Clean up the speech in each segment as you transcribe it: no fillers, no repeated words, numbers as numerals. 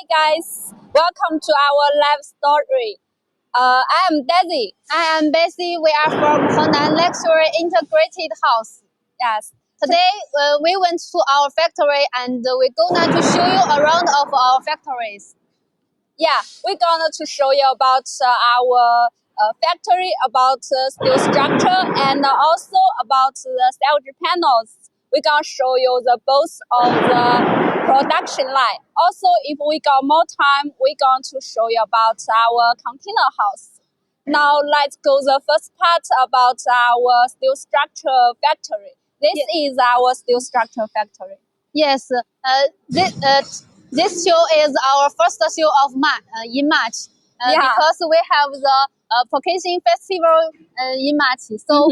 guys, welcome to our live story. I am Daisy. I am Bessie. We are from Honan Luxury Integrated House. Yes. Today we went to our factory and we're gonna to show you around of our factories. Yeah, we're gonna to show you about our factory, about steel structure, and also about the salvage panels. We're gonna show you the both of the production line. Also, if we got more time, we're going to show you about our container house. Now let's go the first part about our steel structure factory. This is our steel structure factory. Yes, this show is our first show of in March. Because we have the packaging festival in March. So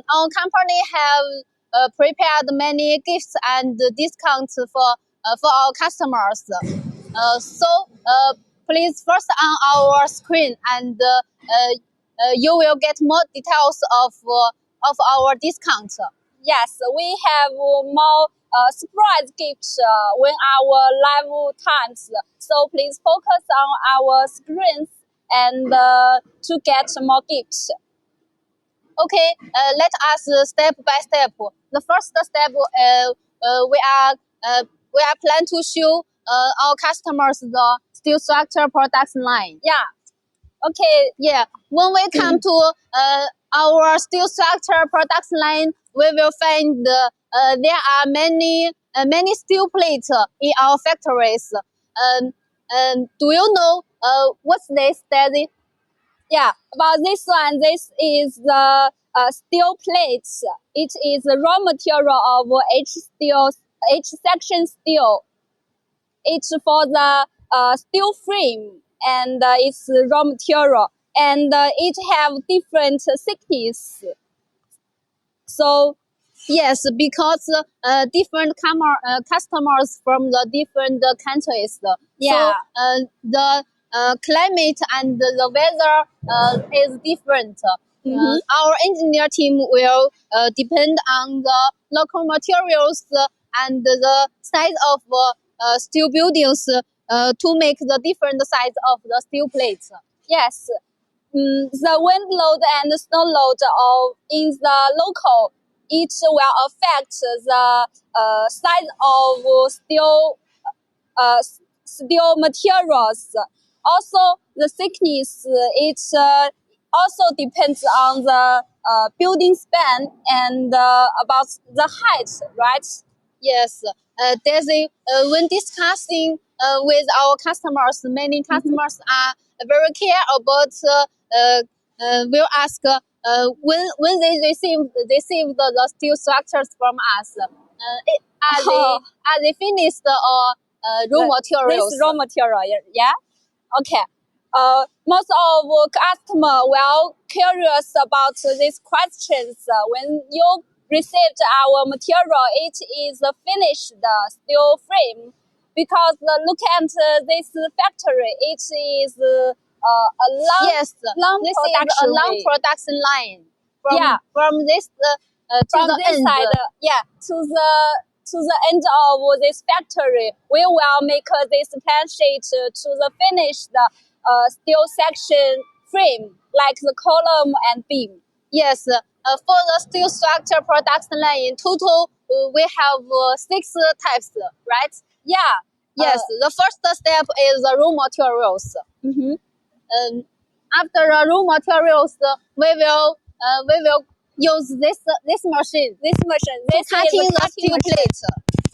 our company have prepared many gifts and discounts for our customers. Please first on our screen and you will get more details of our discount. Yes, we have more surprise gifts when our live times. So please focus on our screens and to get more gifts. Okay, let us step by step. The first step, we are plan to show our customers the steel structure production line. Yeah. Okay. Yeah. When we come to our steel structure production line, we will find there are many steel plates in our factories. Do you know what's this, Daisy? Yeah, about this one, this is the steel plates. It is the raw material of H section steel. It's for the steel frame, and it's raw material, and it have different thickness. So yes, because different customers from the different countries. Yeah. So the climate and the weather is different. Our engineer team will depend on the local materials and the size of steel buildings to make the different size of the steel plates. Yes. The wind load and the snow load in the local, it will affect the size of steel materials. Also, the thickness, it also depends on the building span and about the height, right? Yes, Daisy, when discussing with our customers, many customers are very care about. Will ask when they receive the steel structures from us. Are they finished or raw materials? This raw material, yeah. Okay. Most of customers will curious about these questions. When you received our material, it is finished steel frame, because look at this factory. It is a long production line. From this end. Side, to the end of this factory, we will make this plan sheet to the finished steel section frame, like the column and beam. Yes, for the steel structure production line, in total, we have 6 types, right? Yeah. Yes, the first step is the raw materials. After the raw materials, we will use this machine. This is cutting the steel plate.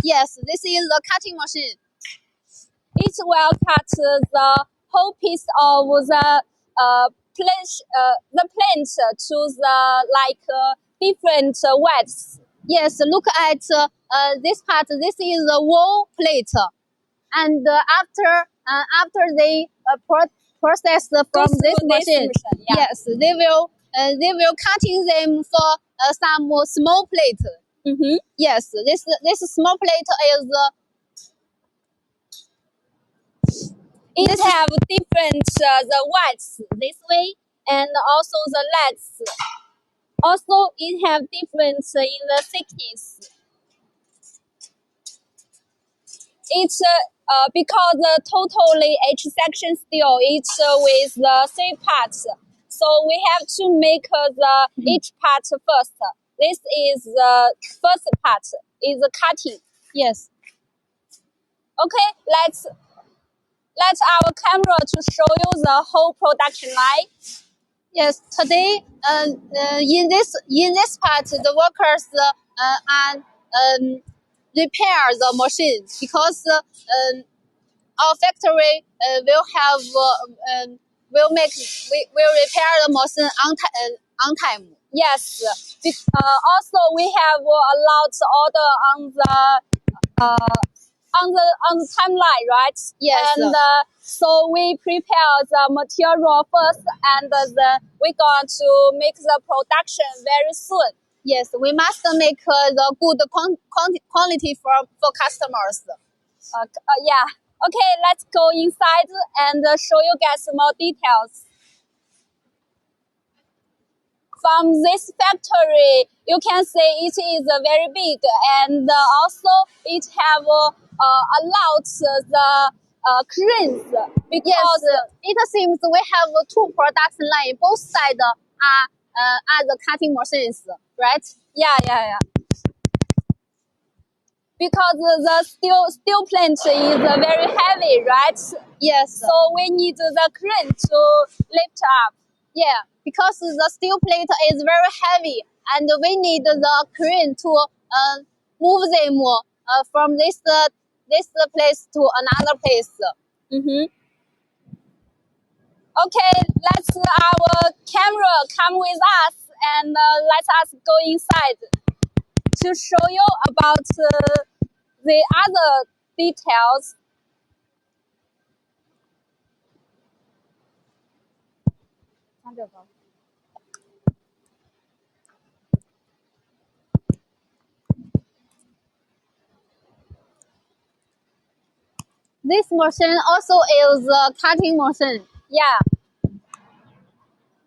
Yes, this is the cutting machine. It will cut the whole piece of the plate to the different widths. Yes, look at this part. This is the wall plate, and after they process from this machine, yes, they will cutting them for some small plate. Yes, this small plate is. It have different the widths this way, and also the lengths. Also, it have difference in the thickness. It's because the totally H section steel it's with the 3 parts. So we have to make each part first. This is the first part, is the cutting. Yes. Okay, let's our camera to show you the whole production line. Yes. Today, in this part, the workers repair the machine because our factory will repair the machine on time. Yes. Also, we have a lot order on the timeline, right? Yes. And so we prepare the material first, and then we're going to make the production very soon. Yes, we must make the good quality for customers. Yeah. Okay, let's go inside and show you guys more details. From this factory, you can see it is very big, and also it have a lot the cranes because it seems we have 2 production lines. Both sides are the cutting machines, right? Yeah. Because the steel plant is very heavy, right? Yes. So we need the crane to lift up. Yeah, because the steel plate is very heavy, and we need the crane to move them from this place to another place. Okay, let's our camera come with us and let us go inside to show you about the other details. This machine also is a cutting machine. Yeah.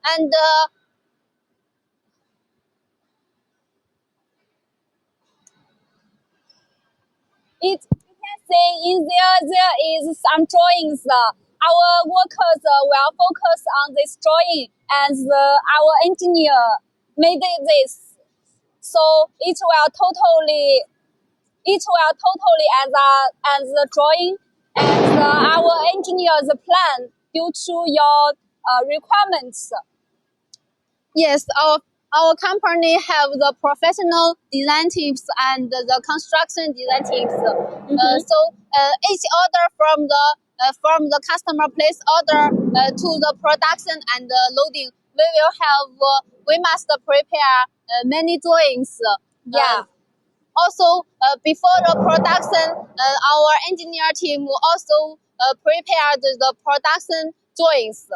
And you can see in there is some drawings. Our workers will focus on this drawing, and our engineer made this. So it will totally as the drawing, and our engineer's plan due to your requirements. yes, our company have the professional design teams and the construction design teams. So each order from the customer place order to the production and loading, we must prepare many drawings. Yeah. Also, before the production, our engineer team will also prepare the production drawings.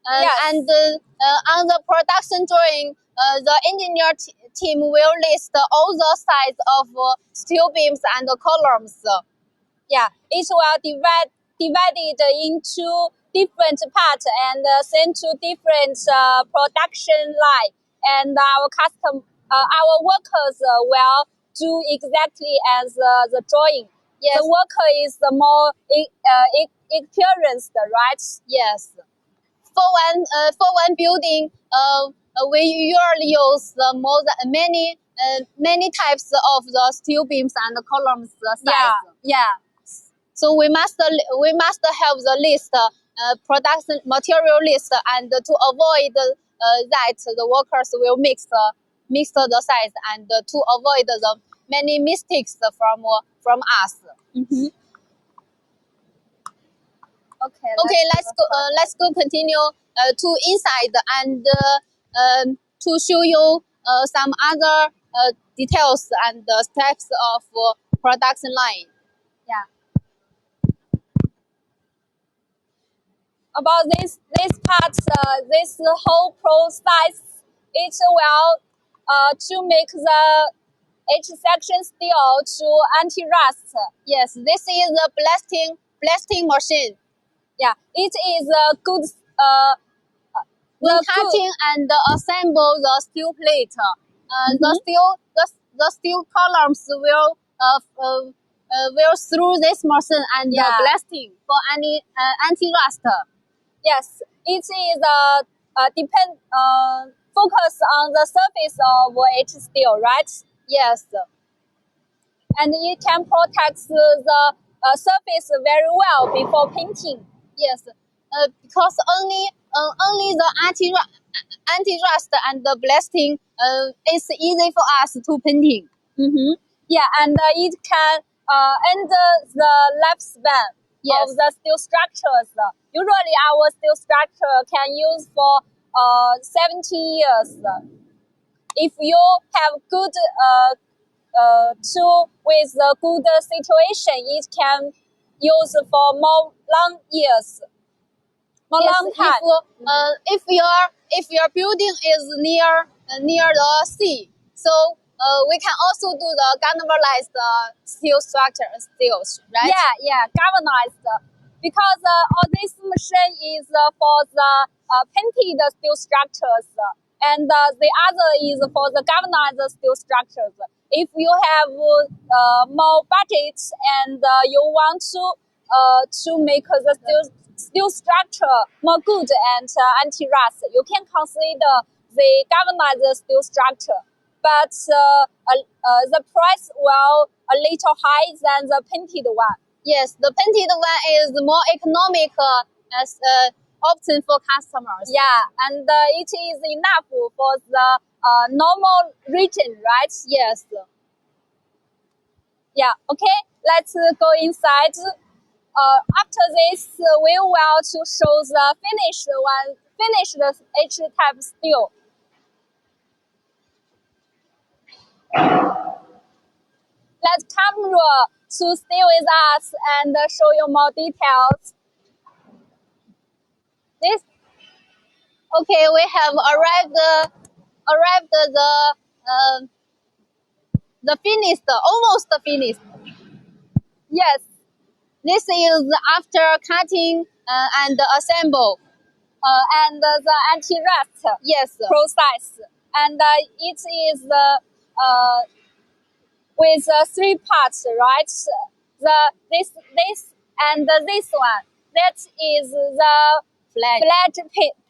Yes. And on the production drawing, the engineer team will list all the size of steel beams and columns. Yeah, it will divided into different parts and sent to different production line, and our workers will do exactly as the drawing. Yes. The worker is the more experienced, right? Yes. For one building, we usually use many types of the steel beams and columns size. Yeah. So we must have the list, production material list, and to avoid that the workers will mix the size, and to avoid the many mistakes from us. Okay, let's go continue to inside and to show you some other details and steps of production line. Yeah. About this part, this whole process, it will to make the H section steel to anti-rust. Yes, this is the blasting machine. Yeah, it is a good. When cutting and assemble the steel plate, the steel columns will will through this machine and Yeah. blasting for any anti-rust. Yes, it is focus on the surface of H steel, right? Yes. And it can protect the surface very well before painting. Yes. Because only the anti-rust and the blasting is easy for us to painting. Mm-hmm. Yeah, and it can end the lifespan Yes. of the steel structures. Usually, our steel structure can use for 70 years. If you have good tool with a good situation, it can use for more long years, more Yes, long time. if your building is near the sea, so we can also do the galvanized steel structures, right? Yeah, galvanized. Because all this machine is for the painted steel structures, and the other is for the galvanized steel structures. If you have more budget and you want to make the steel structure more good and anti-rust, you can consider the galvanized steel structure. But the price will a little high than the painted one. Yes, the painted one is more economic as option for customers. Yeah, and it is enough for the normal region, right? Yes. Yeah. Okay, let's go inside. After this, we will to show the finished H-type steel. Let camera to stay with us and show you more details. This. Okay, we have arrived the finished, almost finished. Yes. This is after cutting and assemble. And the anti-rust Yes. process. And it is with three parts, right? This and this one. That is the flat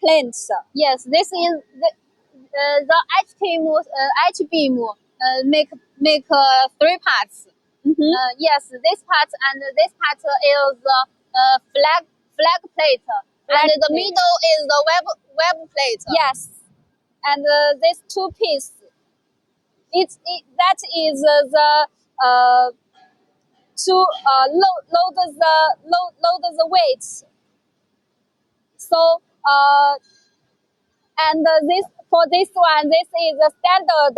plate. Yes, this is the H-beam make three parts. Mm-hmm. Yes, this part and this part is flag plate, and the middle is the web plate. Yes, and this two piece. That is the to load the weights. So and this for this one, this is a standard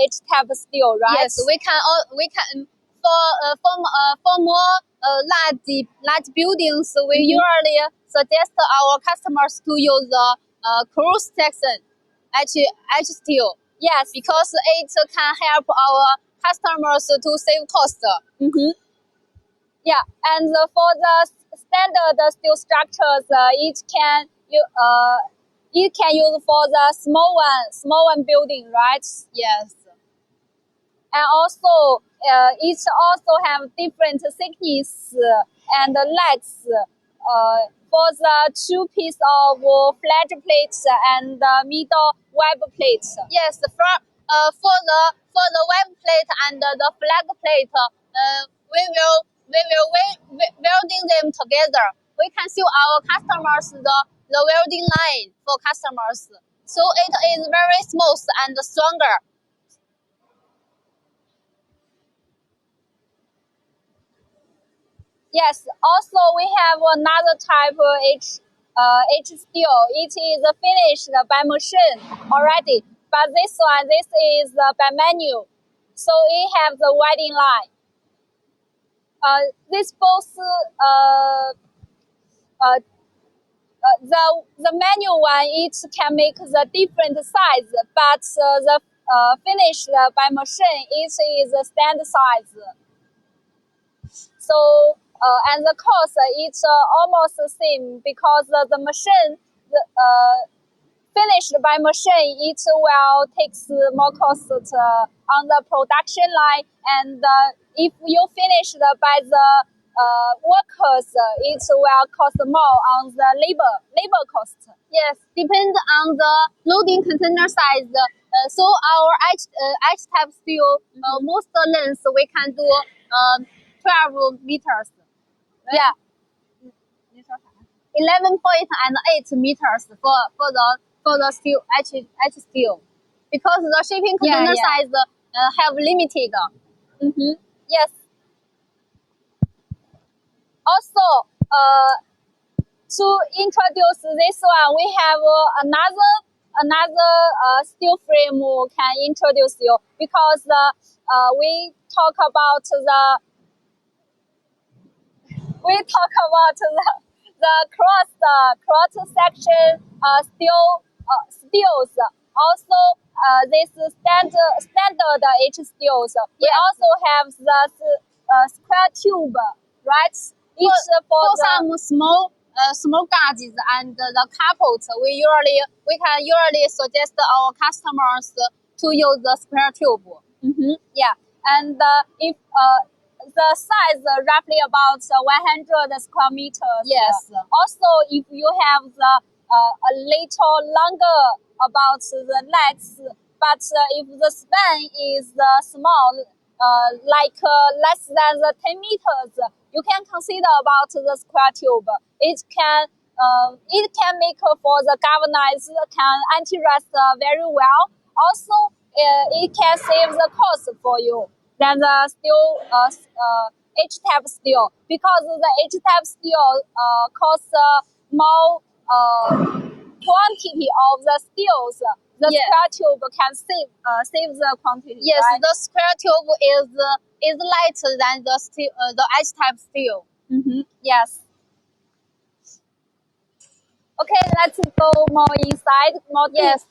H-type steel, right? Yes, we can for more large buildings, we usually suggest our customers to use the cross section H steel. Yes, because it can help our customers to save cost. Mm-hmm. Yeah, and for the standard steel structures, it can use for the small one building, right? Yes. And also, it also have different thickness and legs for the two piece of flat plates and middle web plate. Yes, for the web plate and the flag plate, we will welding them together. We can show our customers the welding line for customers, so it is very smooth and stronger. Yes. Also, we have another type of H steel. It is finished by machine already, but this is by manual. So it has the welding line. This both the manual one, it can make the different size, but the finished by machine, it is a standard size. So and the cost, it's almost the same because the machine finished by machine, it will takes more cost on the production line, and if you finished by the workers, it will cost more on the labor cost. Yes, depends on the loading container size. So our H type steel, most length we can do 12 meters. Right? Yeah. 11.8 meters for the steel H steel, because the shipping container size have limited. Yes. Also, to introduce this one, we have another steel frame can introduce you, because we talk about the cross section steels. Also, this standard H steels. We also have the square tube, right? Each for some small gauges and the couples, we can usually suggest our customers to use the square tube. Yeah, and if the size roughly about 100 square meters. Yes. Also, if you have the a little longer about the legs, but if the span is small, like less than the 10 meters, you can consider about the square tube. It can make for the galvanized, can anti-rust very well. Also, it can save the cost for you than the steel H-type steel, because the H-type steel costs more quantity of the steels. The square tube can save the quantity. Yes, right? the square tube is lighter than the H-type steel. Yes. Okay, let's go more inside. Yes.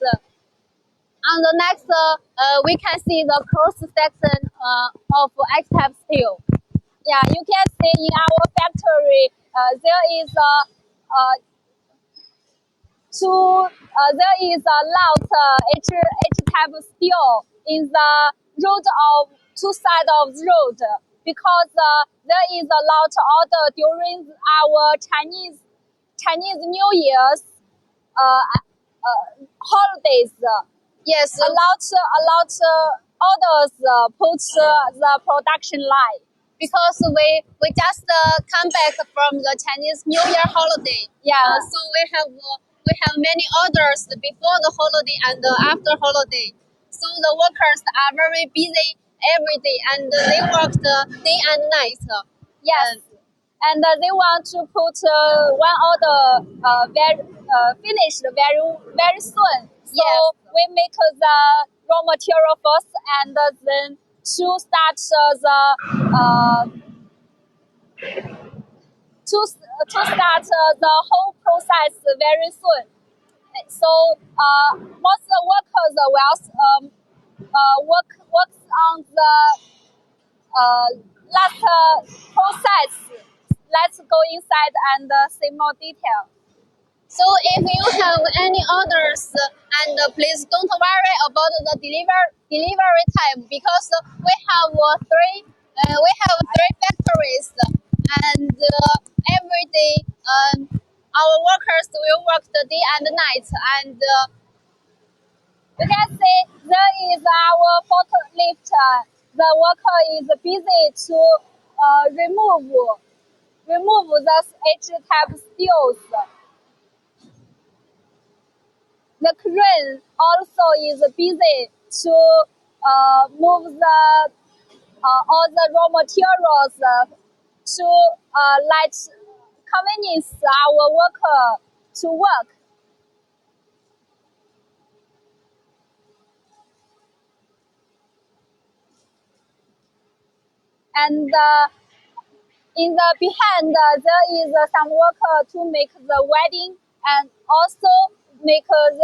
On the next, we can see the cross section of H-type steel. Yeah, you can see in our factory there is a lot H-type steel in the road of two sides of the road, because there is a lot order during our Chinese New Year's holidays. Yes, a lot orders put the production line. Because we just come back from the Chinese New Year holiday. Yeah. So we have many orders before the holiday and after holiday. So the workers are very busy every day, and they work day and night. Yes. And they want to put one order finished very soon. So we make the raw material first, and then to start the whole process very soon. So most workers will works on the last process. Let's go inside and see more detail. So if you have any orders, and please don't worry about the delivery time, because we have three factories, and every day our workers will work the day and night, and you can see there is our forklift. The worker is busy to remove the H-type steels. The crane also is busy to move all the raw materials to let convenience our worker to work. And in the behind there is some worker to make the welding, and also make the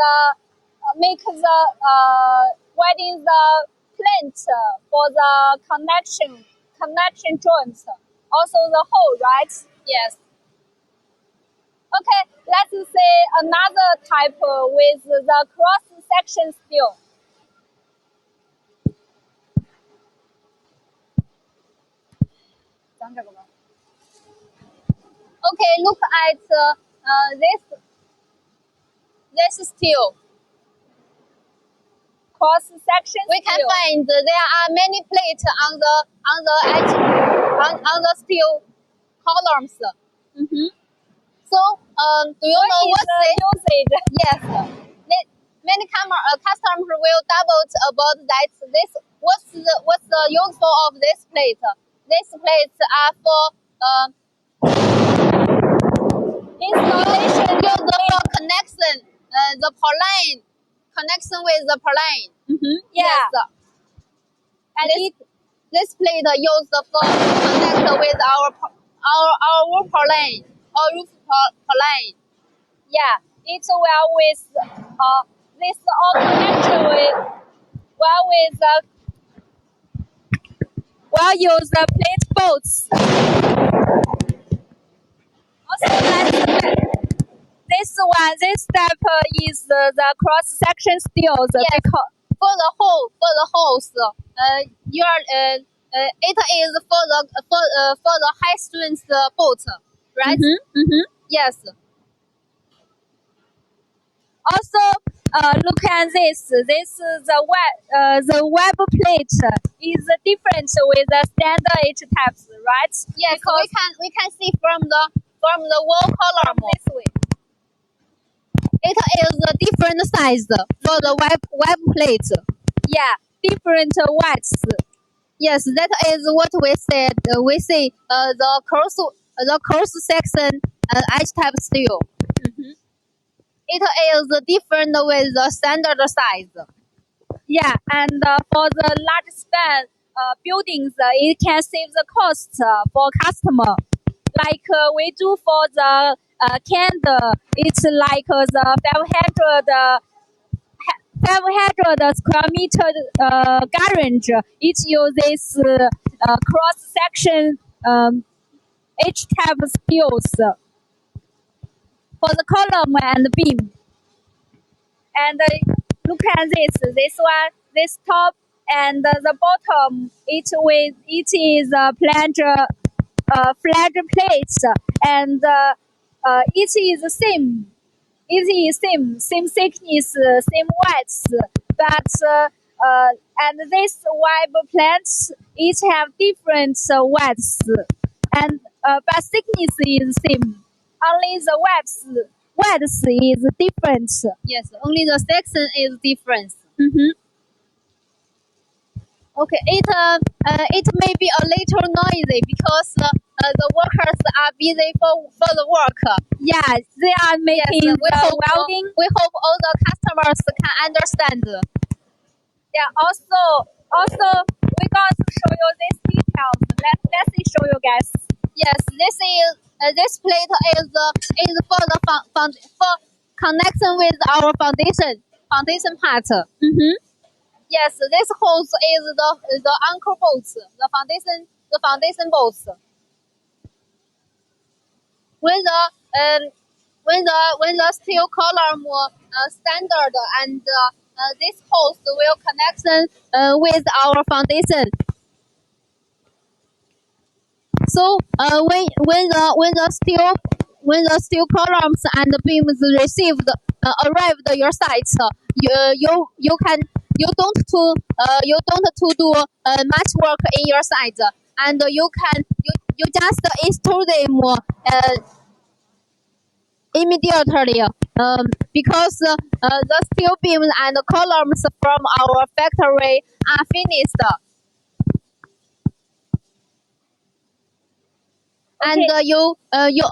welding the plant for the connection joints. Also the hole, right? yes. Okay, let's see another type with the cross section steel. Okay, look at this steel. Cross section. We can find there are many plates on the edge on the steel columns. So, do you know what's the usage? Yes. Many customers will doubt about that. What's the useful of this plate? These plates are for Installation. used for connection, the line connection with the line. Yeah. Yes. And this plate used for connect with our roof line or roof line. Yeah, it's well with this all connection with use the plate bolts. Also, this step is the cross section steel. Yes. For the holes, it is for the high strength bolt, right? Yes. Also, look at this. This the web plate is different with the standard H types, right? Yes, because we can see from the wall column this way. It is a different size for the web plate. Yeah, different widths. Yes, that is what we said. We see the cross section H type steel. It is different with the standard size. Yeah, and for the large span buildings, it can save the cost for customer. Like we do for the candle, it's like the 500 square meter garage. It uses cross section H type steels for the column and beam. And look at this one, this top and the bottom. It is a flange plate, and it is the same. It is same thickness, same width, but and this web plates each have different widths, and but thickness is same. Only the width is different. Yes, only the section is different. Okay, it may be a little noisy because the workers are busy for the work. Yeah, they are making welding. We hope all the customers can understand. Yeah. Also, we got to show you these details. Let's show you guys. Yes, this plate is for the for connection with our foundation part. Yes, this hose is the anchor bolts, the foundation bolts. When the steel column standard and this hose will connection with our foundation. So when the steel columns and beams arrived at your site, you don't to do much work in your site, and you just install them immediately because the steel beams and columns from our factory are finished. Okay. And you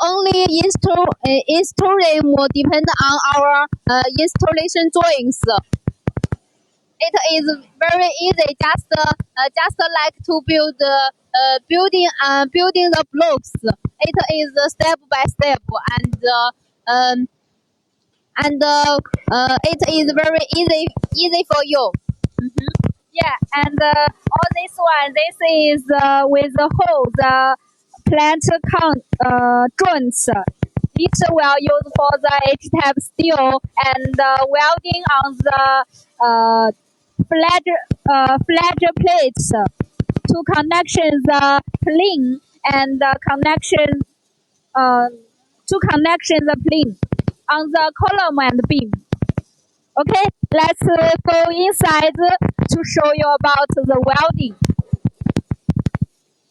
only install them depend on our installation drawings. It is very easy, just like to build building the blocks. It is step by step, and it is very easy for you. Yeah, and all this one, this is with the hole, the plant joints. It will use for the H-type steel and welding on the flange plates to connection the plane and connection to connection the plane on the column and beam. Okay, let's go inside to show you about the welding.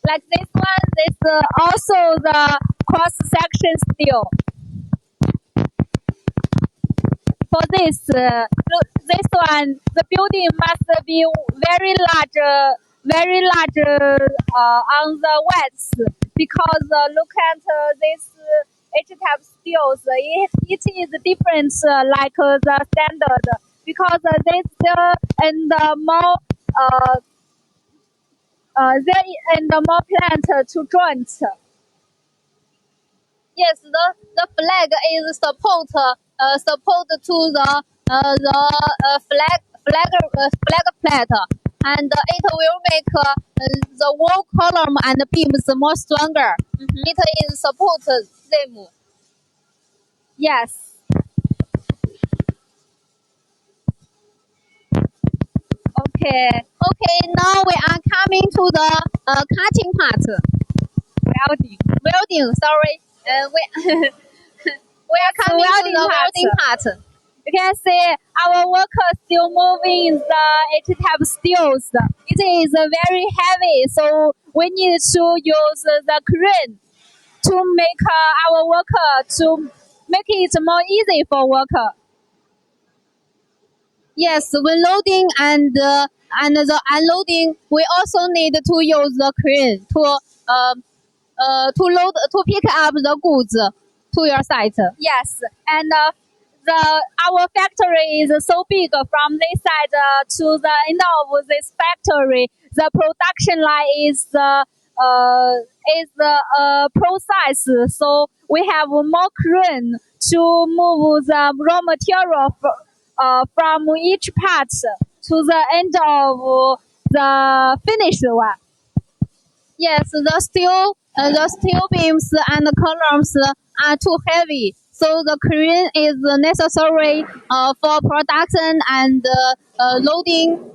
Like this one, this also the cross section steel. For this, this one, the building must be very large on the west because look at this H-type steels. It is different like the standard because this and more there and more plant to joint. Yes, the flag is support to the flag plate, and it will make the wall column and beams more stronger. It is support them. Yes. Okay. Okay, now we are coming to the cutting part. Welding. Sorry. We are coming to the welding part. You can see our worker still moving the H-type steels. It is very heavy, so we need to use the crane to make our worker to make it more easy for worker. Yes, when loading and the unloading, we also need to use the crane to pick up the goods to your site. Yes, and our factory is so big from this side to the end of this factory. The production line is process, so we have more crane to move the raw material from each part to the end of the finished one. Yes, the steel beams and columns are too heavy, so the crane is necessary for production and loading.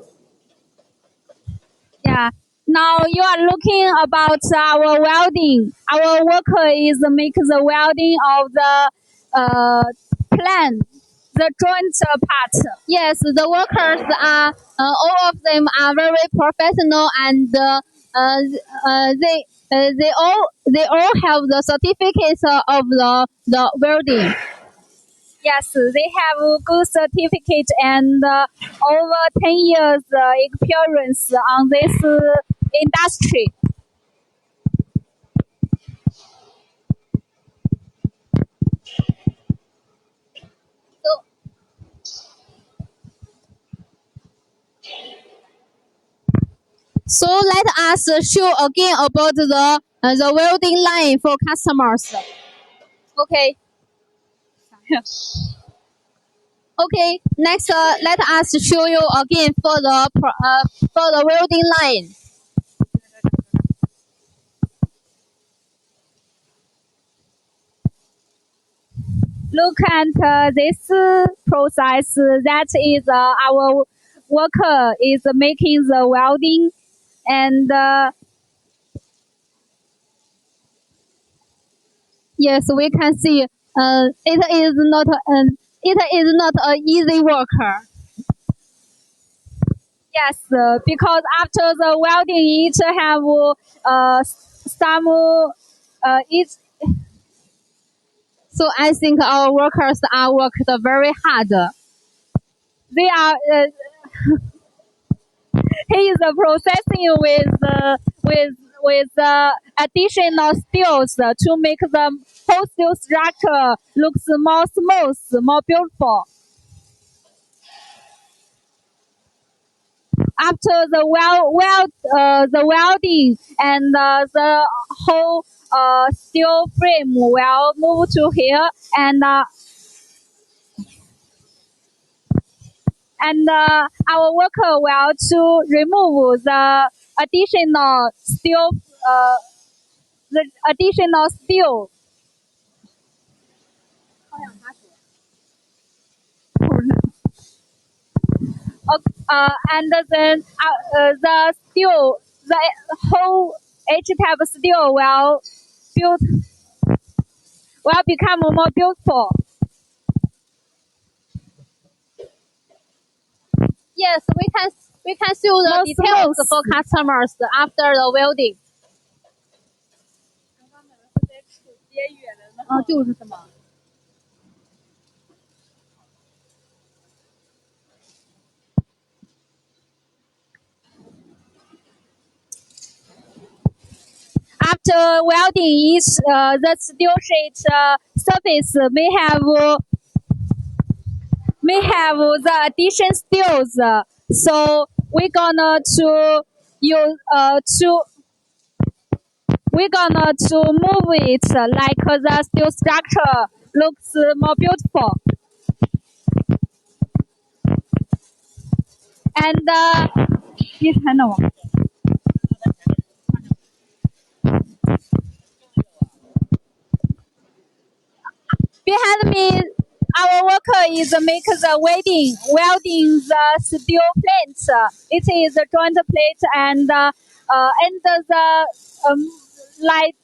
Yeah. Now you are looking about our welding. Our worker is make the welding of the plan, the joint part. Yes, the workers are all of them are very professional, and they all have the certificates of the welding. Yes, they have good certificate and over 10 years experience on this industry. So let us show again about the welding line for customers. Okay. Okay. Next, let us show you again for the welding line. Look at this process. That is our worker is making the welding, and yes, we can see it is not an easy worker. yes, because after the welding, it have some it. So I think our workers are worked very hard. They are. He is processing with additional steels to make the whole steel structure looks more smooth, more beautiful. After the the welding and the whole steel frame will move to here and our worker will to remove the additional steel and then the steel, the whole each type of steel will become more beautiful. Yes, we can show the More details smooth. for customers after the welding. 就是什么？ After welding, the steel sheet surface may have the addition steels. So we're gonna to move it like the steel structure looks more beautiful. And behind me, our worker is make the welding the steel plates. It is a joint plate and the light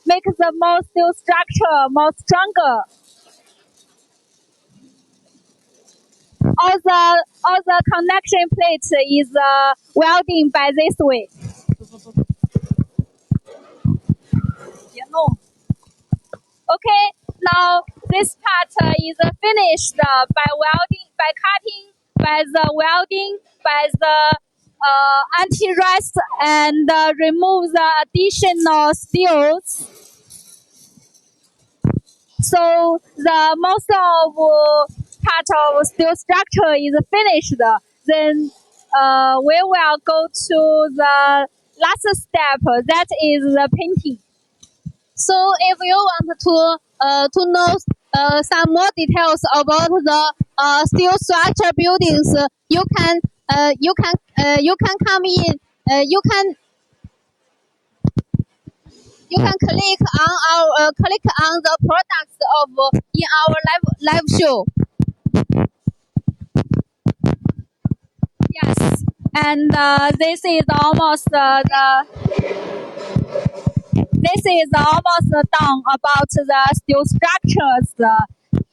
make the more steel structure more stronger. All the connection plate is welding by this way. Okay, now this part is finished by welding, by cutting, by the welding, by the anti-rust and remove the additional steels. So the most of part of steel structure is finished. Then we will go to the last step, that is the painting. So if you want to know some more details about the steel structure buildings, you can come in. You can click on the products in our live show. Yes, and this is almost done about the steel structures.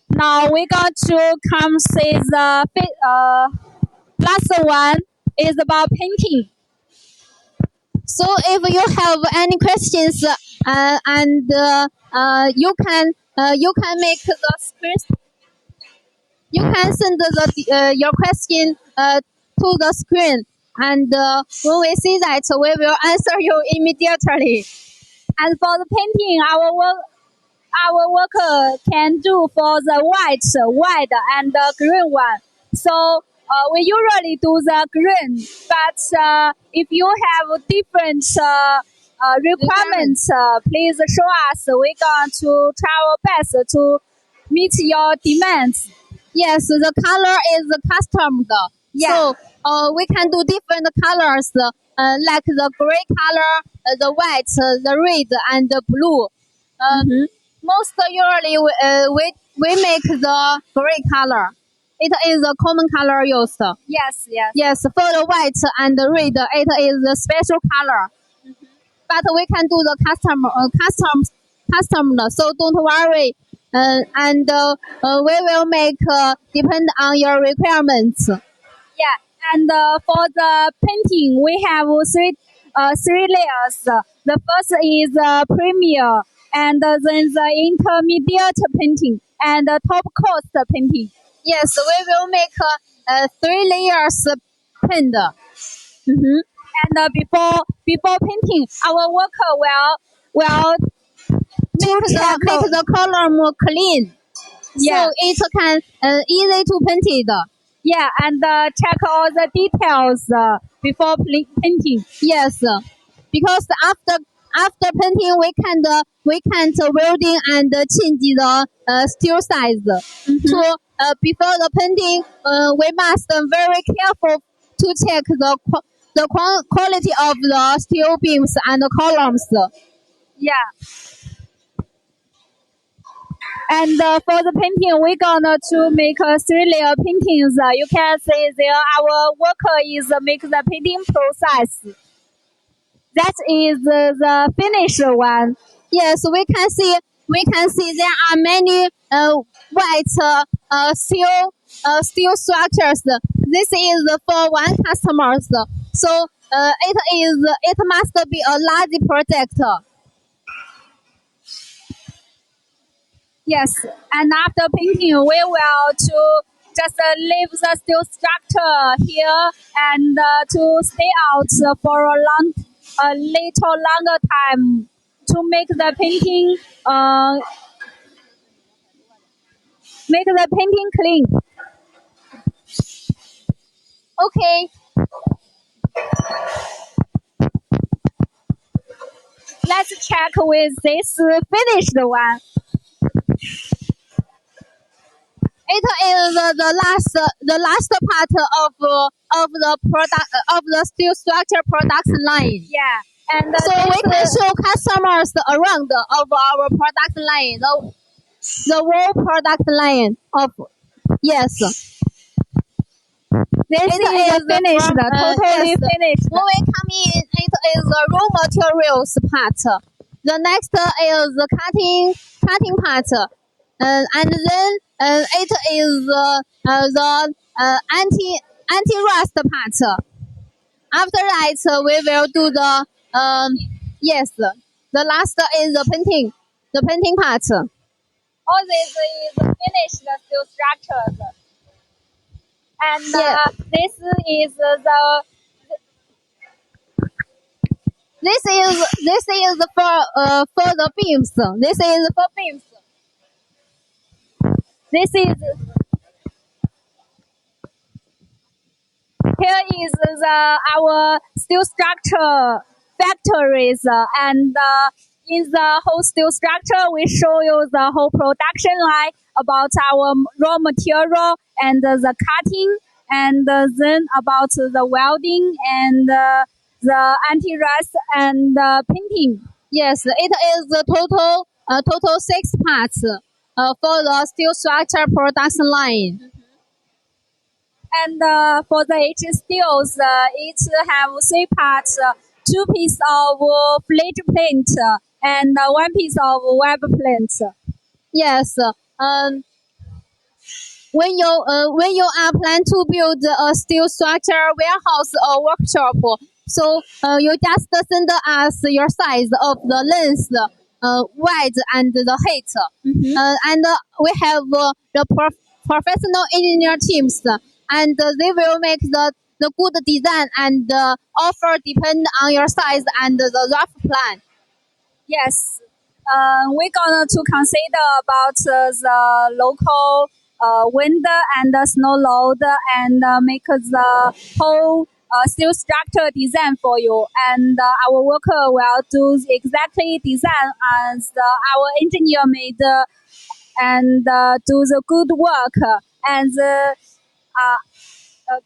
Now we're going to come see the last one is about painting. So if you have any questions and you can make the screen. You can send your question to the screen, and when we see that, we will answer you immediately. And for the painting, our worker can do for the white and the green one. So we usually do the green, but if you have different requirements, please show us. We're going to try our best to meet your demands. Yes, the color is customed. Yeah. So we can do different colors, like the gray color, the white, the red, and the blue. Most usually we make the gray color. It is a common color used. Yes. Yes, for the white and the red, it is a special color. But we can do the custom, so don't worry. And we will make depend on your requirements. Yeah, and for the painting, we have three layers. The first is premier, and then the intermediate painting, and the top coat painting. Yes, we will make 3 layers paint. And before painting, our worker will make the color more clean. Yeah. So it can easy to paint it. Yeah, and check all the details before painting. Yes, because after painting we can welding and change the steel size. So before the painting, we must very careful to check the quality of the steel beams and the columns. Yeah. And for the painting, we're gonna to make 3-layer paintings. You can see there our worker is make the painting process. That is the finished one. Yes, we can see there are many white steel structures. This is for one customer. So it must be a large project. Yes, and after painting, we will to just leave the steel structure here and to stay out for a little longer time to make the painting clean. Okay. Let's check with this finished one. It is the last part of the product of the steel structure production line. Yeah, and So we can show customers around of our product line, the whole product line of yes. This is finished, totally yes. finished. When we come in, it is the raw materials part. The next is the cutting part, and then it is the anti rust part. After that, we will do the yes. The last is the painting part. All this is finished steel structures. And this is this is for the beams. This is for beams. this is here is our steel structure factories and in the whole steel structure we show you the whole production line about our raw material and the cutting and then about the welding and the anti-rust and painting. Yes, it is the total 6 parts for the steel structure production line. And for the H steels, it have 3 parts, 2 pieces of flat plate and 1 piece of web plate. Yes. When you are plan to build a steel structure warehouse or workshop, so you just send us your size of the length, width, and the height. And we have the professional engineer teams, and they will make the good design and offer depend on your size and the rough plan. Yes, we're gonna to consider about the local wind and snow load and make the whole steel structure design for you. And our worker will do exactly design as our engineer made and do the good work. And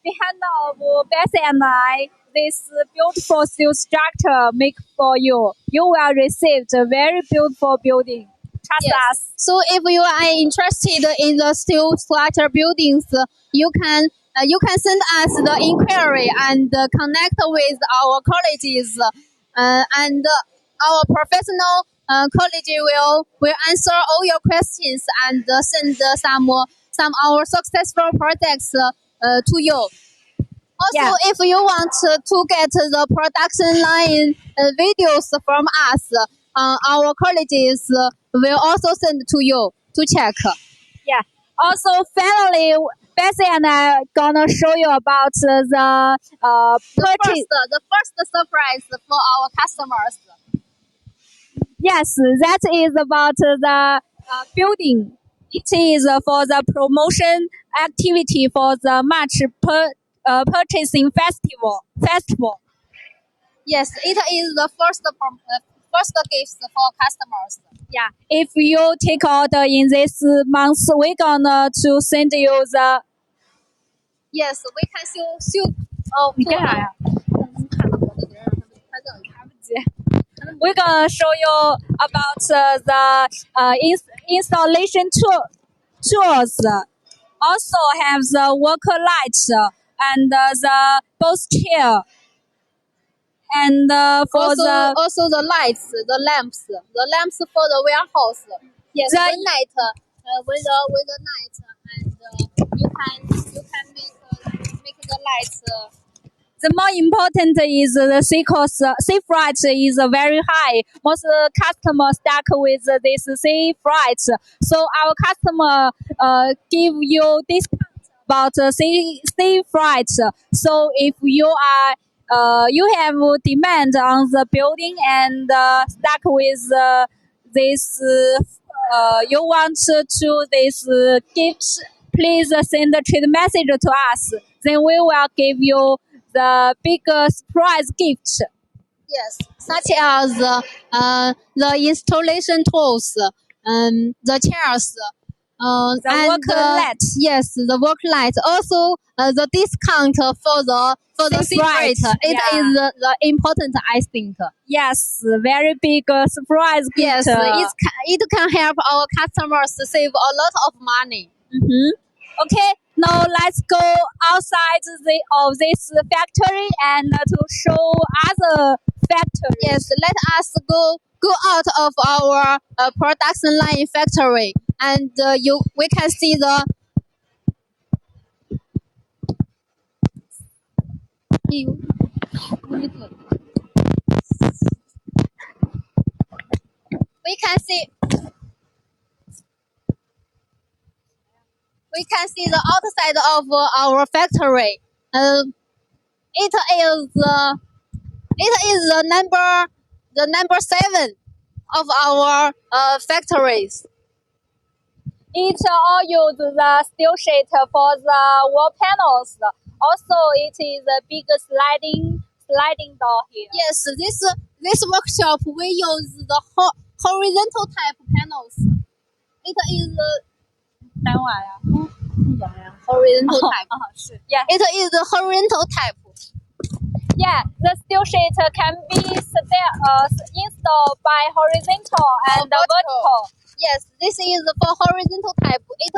behind of Bessie and I, this beautiful steel structure make for you. You will receive a very beautiful building. Trust us. So if you are interested in the steel structure buildings, you can send us the inquiry and connect with our colleges, and our professional college will answer all your questions and send some our successful projects to you. Also, if you want to get the production line videos from us, our colleges will also send to you to check. Yeah. Also, finally, Bessie and I gonna show you about the first surprise for our customers. Yes, that is about the building. It is for the promotion activity for the March purchasing festival. Yes, it is the first gift for customers. Yeah, if you take order in this month, we're gonna to send you the. Yes, we can show. Oh, 你干啥呀？ We're gonna show you about the installation tools. Also have the worker light and the both chair And for also the lights, the lamps for the warehouse. Yes, with night, with the night, and you can make the lights. the more important is the sea freight is very high. Most customers stuck with this sea freight. So our customer give you discount about sea freight. So if you are you have demand on the building and stuck with this you want to this gift, please send a trade message to us. Then we will give you the biggest prize gift. Yes, such as the installation tools, the chairs, The and work light. Yes, the work light. Also, the discount for the Sea freight. It is the important, I think. Yes, very big surprise gift. Yes, it can help our customers save a lot of money. Okay, now let's go outside of this factory and to show other factories. Yes, let us go out of our production line factory, and we can see the. We can see the outside of our factory. It is the number 7 of our factories. It all use the steel sheet for the wall panels. Also, it is a big sliding door here. Yes, this workshop we use the horizontal type panels. It is horizontal type. Yeah. It is the horizontal type. Yeah, the steel sheet can be installed by horizontal and vertical. Yes, this is for horizontal type. It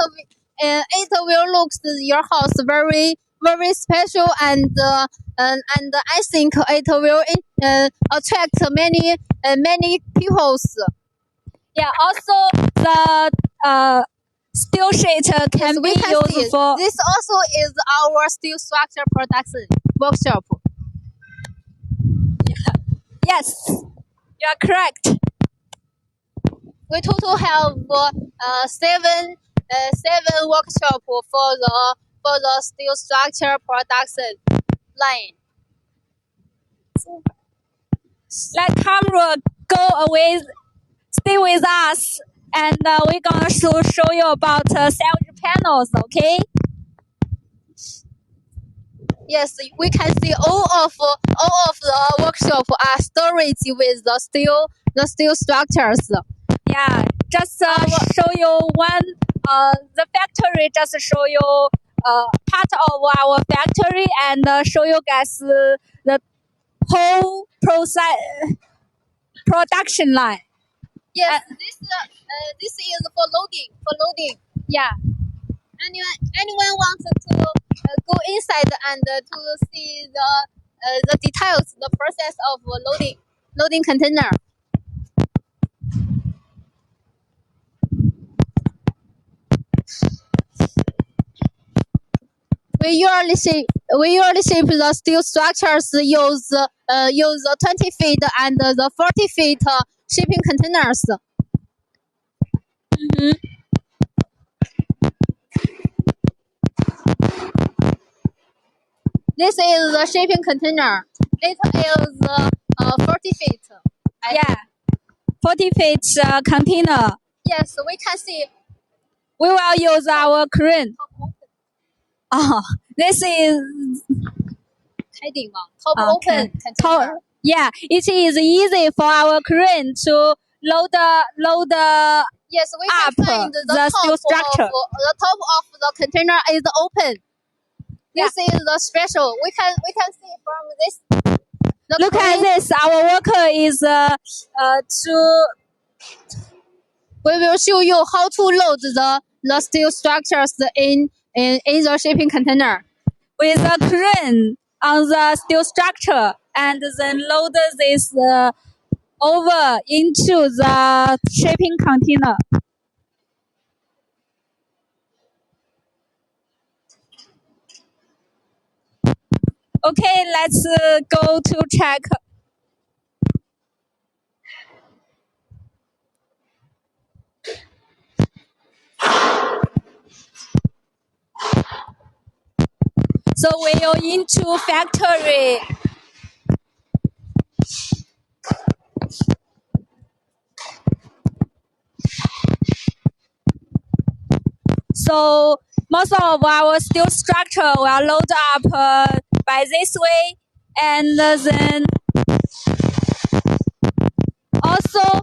will look your house very very special, and I think it will attract many people. Yeah, also the steel sheet can be used for. This also is our steel structure production workshop. Yes, you are correct. We total have seven workshop for the steel structure production line. Let camera go away, stay with us, and we're gonna show you about salvage panels. Okay? Yes, we can see all of the workshop are storage with the steel structures. Yeah, just show you one. The factory just show you part of our factory and show you guys the whole production line. Yes, this is for loading. Yeah. Anyone wants to go inside and to see the details, the process of loading container. We usually ship the steel structures use 20 feet and the 40 feet shipping containers. This is the shipping container. It is 40 feet. Yeah, 40 feet container. Yes, we can see. We will use our crane. Oh, this is top open container. Yeah, it is easy for our crane to load yes, we can find the steel structure. The top of the container is open. This is the special. We can see from this. Look at this. Our worker is to. We will show you how to load the steel structures in the shipping container with a crane. on the steel structure and then load this over into the shipping container. Okay, let's go to check. So we are into factory. So most of our steel structure will load up by this way, and then also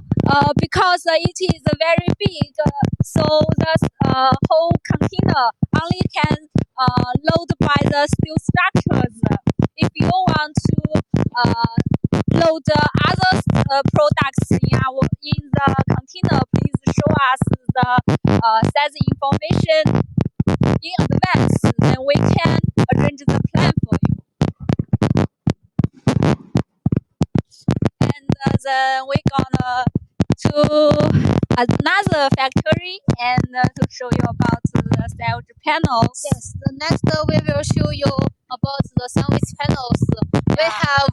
because it is very big, so the whole container only can load by the steel structures. If you want to load other products in the container, please show us the size information in advance, then we can arrange the plan for you. And then we're gonna to another factory and to show you about the sandwich panels. Yes, the next we will show you about the sandwich panels. We have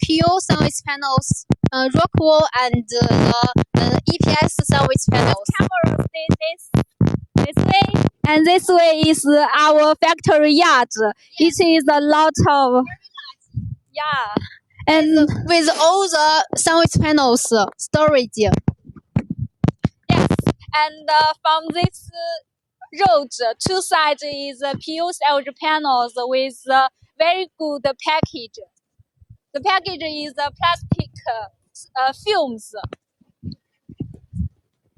PO sandwich panels, Rockwell, and the EPS sandwich panels. Camera this way, and this way is our factory yard. Yes. It is a lot of and with all the sandwich panels storage. Yes, and from this road, two sides is PU sandwich panels with very good package. The package is plastic films.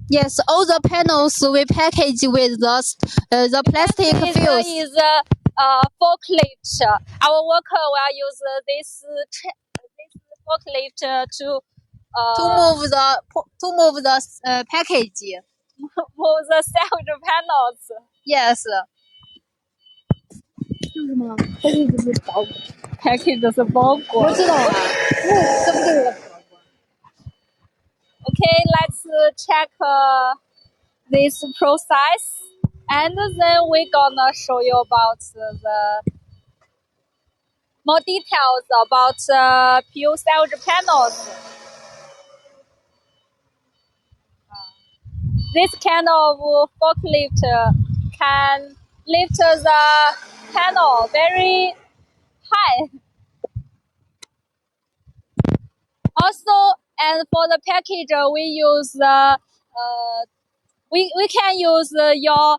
Yes, all the panels we package with the plastic films. This is forklift. Our worker will use this forklift to move the package. Move the sandwich panels. Yes. 是什么？ package 是包裹。我知道啊，这不就是包裹。Okay, let's check this process, and then we're gonna show you about the more details about PU sandwich panels. This kind of forklift can lift the panel very high. Also, and for the package, we use we can use your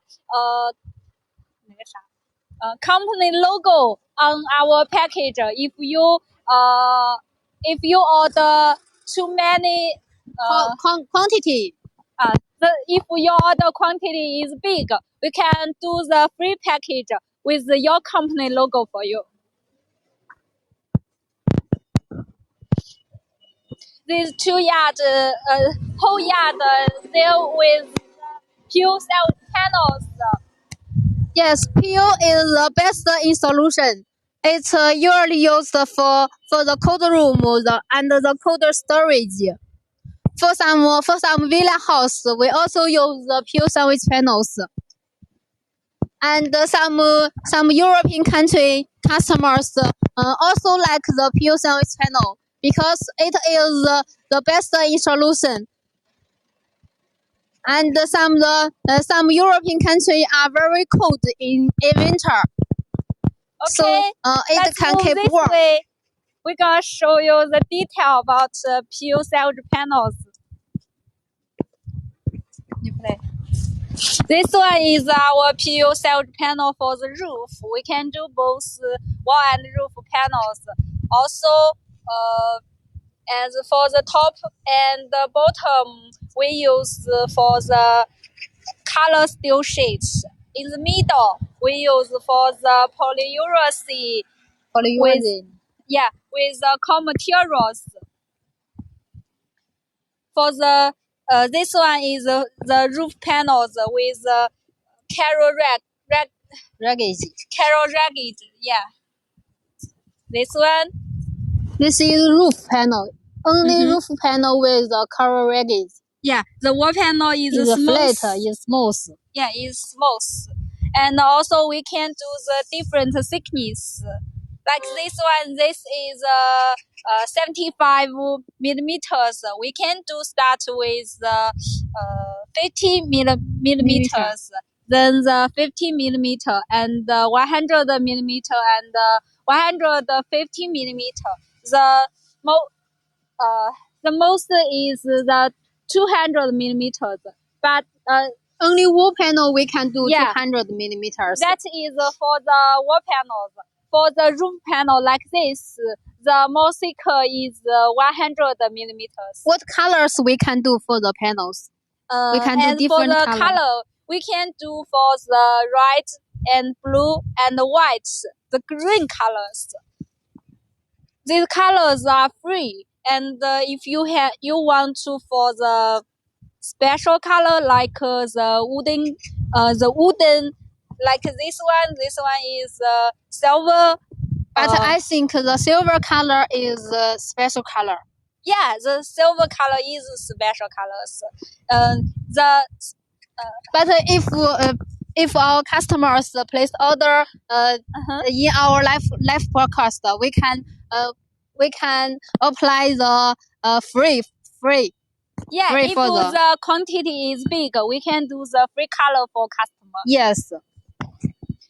company logo on our package. If you order too many quantity. If your order quantity is big, we can do the free package with your company logo for you. These two whole yard there with PU cell panels. Yes, PU is the best installation. It's usually used for the cold room and the cold storage. For some villa house, we also use the PU sandwich panels. And some European country customers also like the PU sandwich panel because it is the best installation. And some European countries are very cold in winter. Okay, so it can keep warm. We're gonna show you the detail about PU sandwich panels. You play. This one is our PU sandwich panel for the roof. We can do both wall and roof panels. Also, and for the top and the bottom, we use for the color steel sheets. In the middle, we use for the polyurethane. With the core materials. For the this one is the roof panels with the carol ragged. Yeah. This one. This is roof panel. Only roof panel with the cover ragged. Yeah, the wall panel is flat, smooth. is smooth. Yeah, it's smooth. And also we can do the different thickness. Like this one, this is 75 millimeters. We can start with 50 millimeters, then the 50 millimeter, and 100 millimeter, and 150 millimeter. The most is the 200 millimeters, but only wall panel we can do 200 millimeters. That is for the wall panels. For the room panel like this, the most thick is 100 millimeters. What colors we can do for the panels? We can do different for the color, we can do for the red and blue and white, the green colors. These colors are free, and if you want to for the special color like the wooden, like this one is silver. But I think the silver color is a special color. Yeah, the silver color is special colors. But if our customers place order in our live broadcast, we can apply the free. Yeah, free if the quantity is big, we can do the free color for customer. Yes.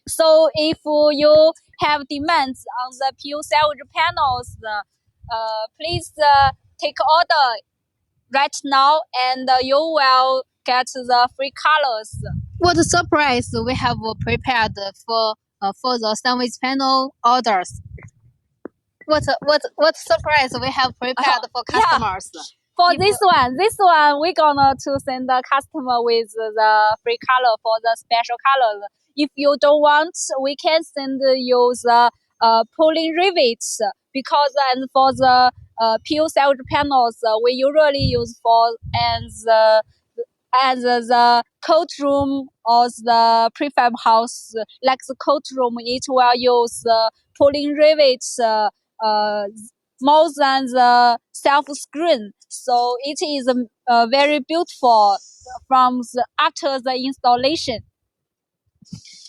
So if you have demands on the PU salvage panels, please take order right now, and you will get the free colors. What surprise we have prepared for the sandwich panel orders? What surprise we have prepared for customers? Yeah. For this one, we're gonna to send the customer with the free color for the special colors. If you don't want, we can send you the pulling rivets, because and for the PU salvage panels we usually use for the coat room or the prefab house. Like the coat room, it will use pulling rivets more than the self-screen, so it is very beautiful from after the installation.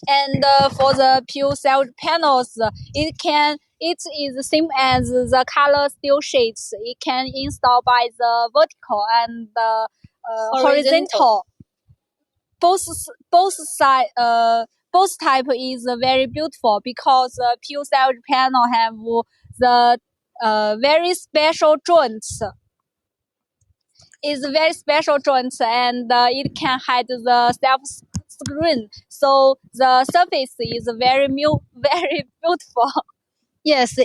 And for the PU salvage panels, it is the same as the color steel sheets. It can install by the vertical and horizontal. Both type is very beautiful, because PU salvage panel have the very special joints. It's very special joints, and it can hide the self-screen, so the surface is very beautiful. Yes,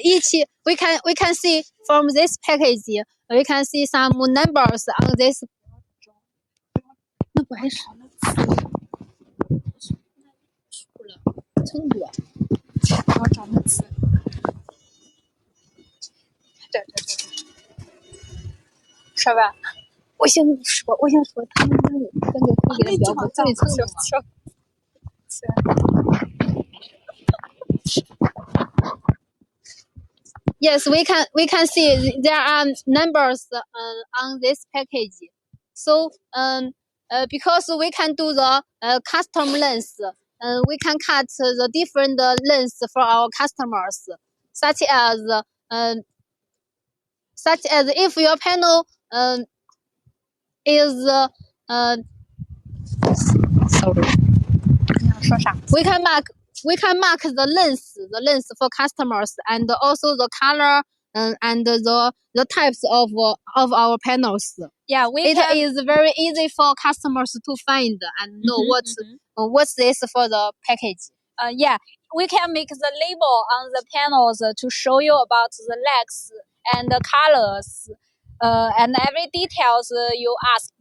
we can see from this package, we can see some numbers on this.说吧，我想说，他们那里跟别人标这里蹭的嘛。Yes, we can see there are numbers on this package. So because we can do the custom length, we can cut the different lengths for our customers, such as if your panel is sorry. We can mark the length for customers, and also the color and the types of our panels. Yeah, it is very easy for customers to find and know what's this for the package. Yeah, we can make the label on the panels to show you about the legs and the colors, and every details you asked.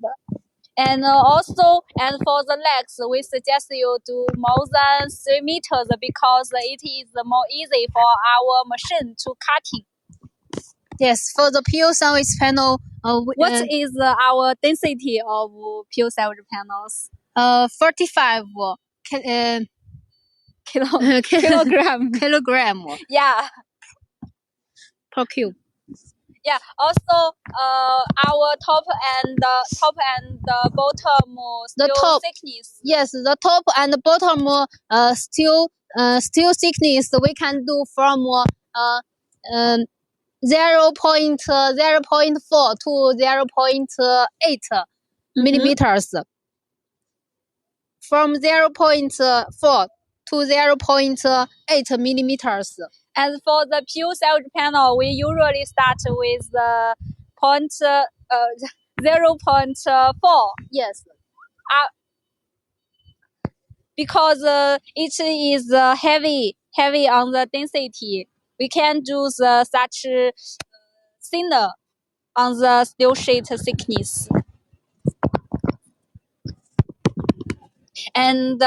And also, and for the legs, we suggest you do more than 3 meters, because it is more easy for our machine to cutting. Yes, for the PU sandwich panel, what is our density of PU sandwich panels? 45 kilogram. Kilogram. Yeah. per cube. Yeah. Also, our top and bottom steel thickness. Yes, the top and bottom steel thickness we can do from 0.4 to 0.8 millimeters. From 0.4 to 0.8 millimeters. And for the pure salvage panel, we usually start with the 0.4. Yes. Because it is heavy on the density. We can do such thinner on the steel sheet thickness. And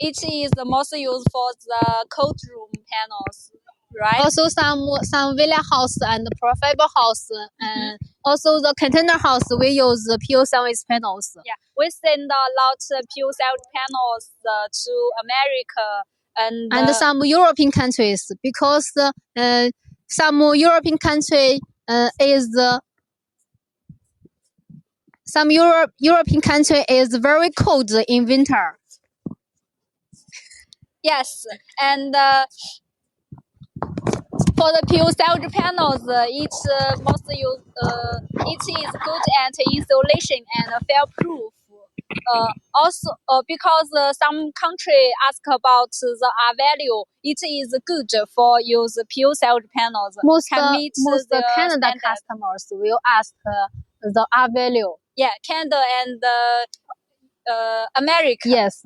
it is the most used for the cold room panels, right? Also some villa house and prefab house and also the container house we use the pure service panels. Yeah, we send a lot of pure salvage panels to America and some European countries because some European country European country is very cold in winter. Yes, and for the pure salvage panels, it is good at insulation and fail-proof. Also, because some country ask about the R value, it is good for use pure salvage panels. Most Canada standard customers will ask the R value. Yeah, Canada and America. Yes.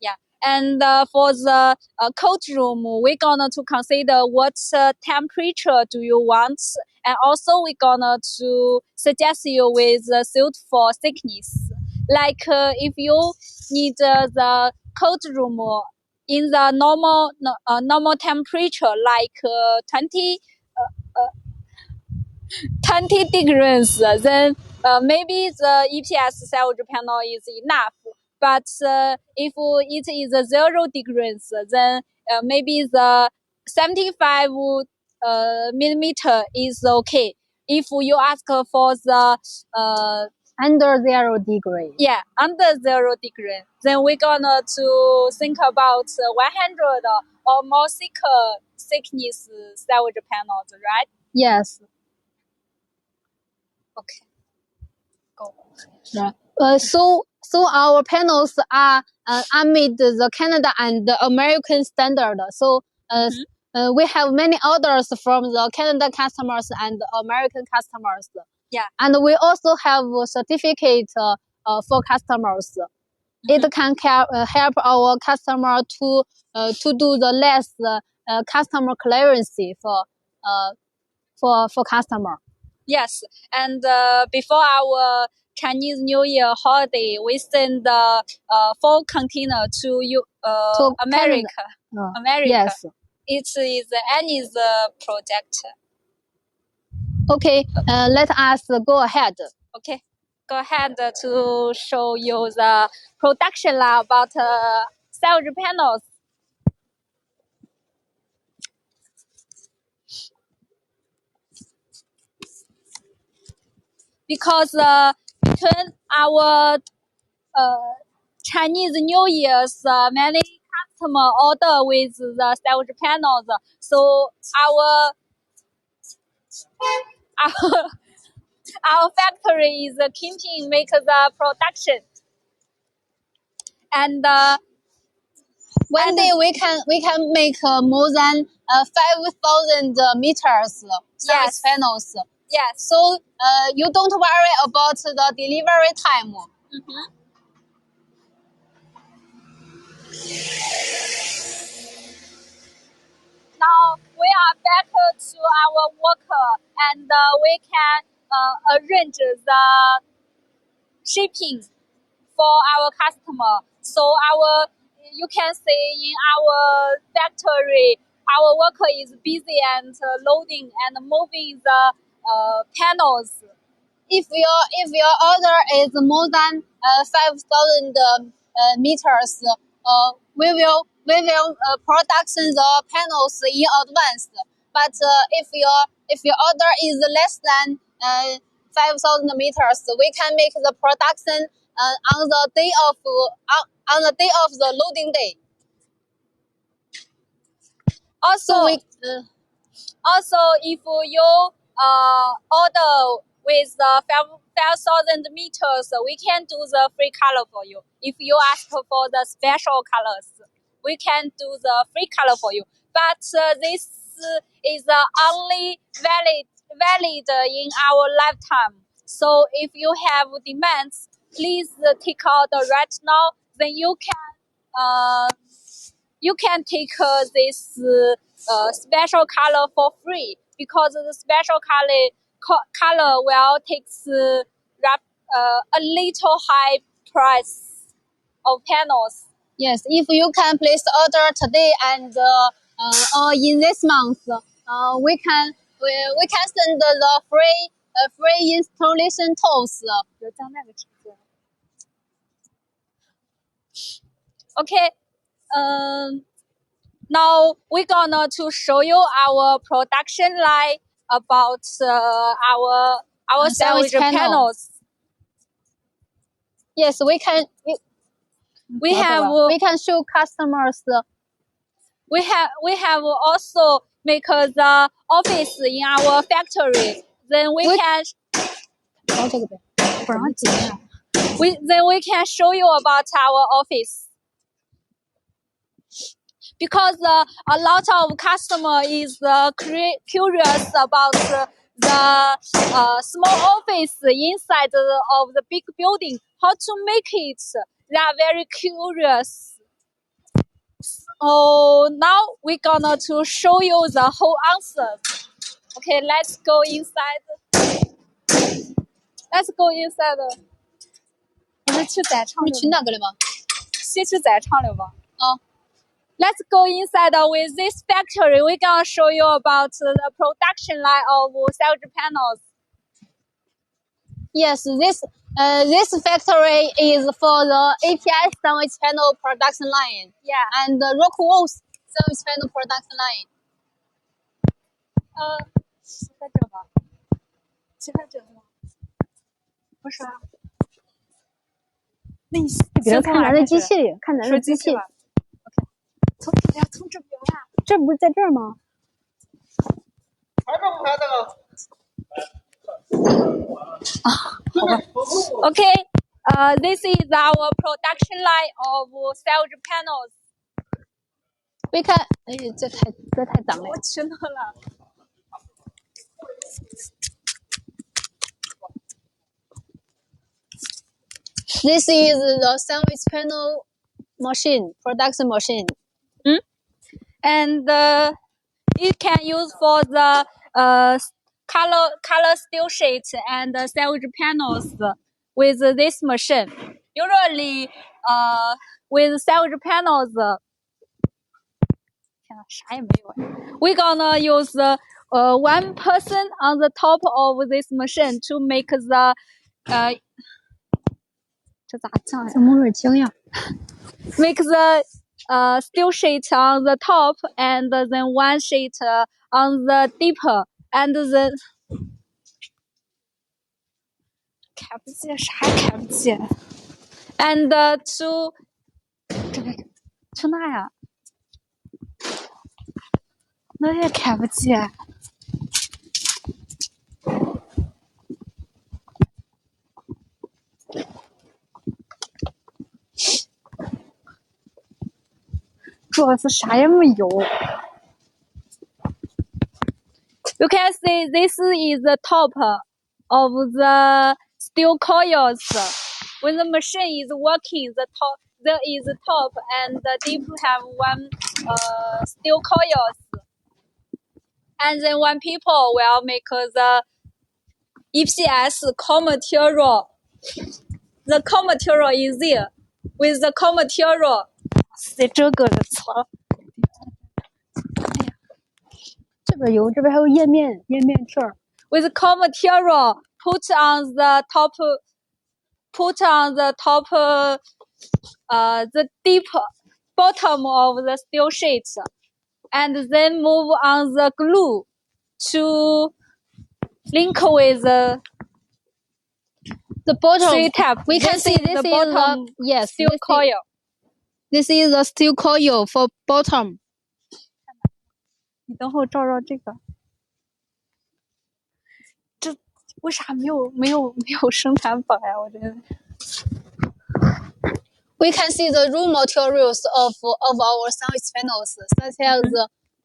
Yeah, and for the cold room, we're gonna to consider what temperature do you want, and also we're gonna to suggest you with suit for thickness. Like if you need the cold room in the normal temperature, like 20 degrees, then maybe the EPS salvage panel is enough. But if it is 0 degrees, then maybe the 75 millimeter is okay. If you ask for the under 0 degree. Yeah, under 0 degree, then we're gonna to think about 100 or more thicker thickness salvage panels, right? Yes. Okay. Go. Yeah. So our panels are made the Canada and the American standard. So we have many orders from the Canada customers and American customers. Yeah. And we also have a certificate for customers. It can help our customer to do the less customer clearance for customer. Yes, and before our Chinese New Year holiday, we send 4 container to America. America. Yes. It is Annie's project. Okay, let us go ahead. Okay, go ahead to show you the production line about salvage panels. Because between our Chinese New Year's, many customer order with the salvage panels. So our factory is keeping make the production. And one day we can make more than 5,000 meters service panels. Yes. So you don't worry about the delivery time. Now we are back to our worker, and we can arrange the shipping for our customer. So you can see in our factory, our worker is busy and loading and moving the panels. If your order is more than 5,000 meters, we will production the panels in advance. But if your if your order is less than 5,000 meters, we can make the production on the day of the loading day. Also, if you order with 5,000 meters, we can do the free color for you. If you ask for the special colors, we can do the free color for you. But this is only valid in our lifetime. So if you have demands, please take out right now. Then you can take this special color for free, because the special color will take a little high price of panels. Yes, if you can place the order today and or in this month, we can send the free installation tools. Okay. Now we're gonna to show you our production line about our sandwich panels. Yes, we can show customers. We have also make the office in our factory. Then we can show you about our office. Because a lot of customer is curious about the small office inside of the big building, how to make it. They are very curious. Oh, now we're gonna to show you the whole answer. Okay, let's go inside. Let's go inside. 我们去宰场。你去哪个了吗？先去宰场了吧？Let's go inside with this factory. We're gonna show you about the production line of sandwich panels. Yes, this factory is for the API sandwich panel production line. Yeah. And the Rockwell sandwich panel production line. 在这吧？是在这吗？不是啊。那你别看咱的机器里，看咱的机器。从这边呀。这不是在这儿吗？还这不看这个？好吧。Okay, this is our production line of sandwich panels. We can， 这太脏了。我去哪了？This is the sandwich panel machine, production machine. And it can use for the color steel sheet and sandwich panels with this machine. Usually, with sandwich panels, we're gonna use one person on the top of this machine to make the 这咋讲呀？怎么有点惊讶 ？Make the steel sheet on the top and then one sheet on the deeper and then 开不起，啥也开不起。And to 这个去哪呀？那也开不起。主要是啥也没有。You can see this is the top of the steel coils. When the machine is working, there is the top and the deep have one steel coils. And then when people will make the EPS core material, the core material is there. With the core material, 是这个的词。这边有，这边还有页面这儿。With core material put on the top, the deep bottom of the steel sheet, and then move on the glue. to link with the bottom. three tab. We can see this the bottom steel coil. This is the steel coil for bottom. 你等会儿照这个。这为啥没有生产本呀？我觉得。We can see the raw materials of our sandwich panels, such as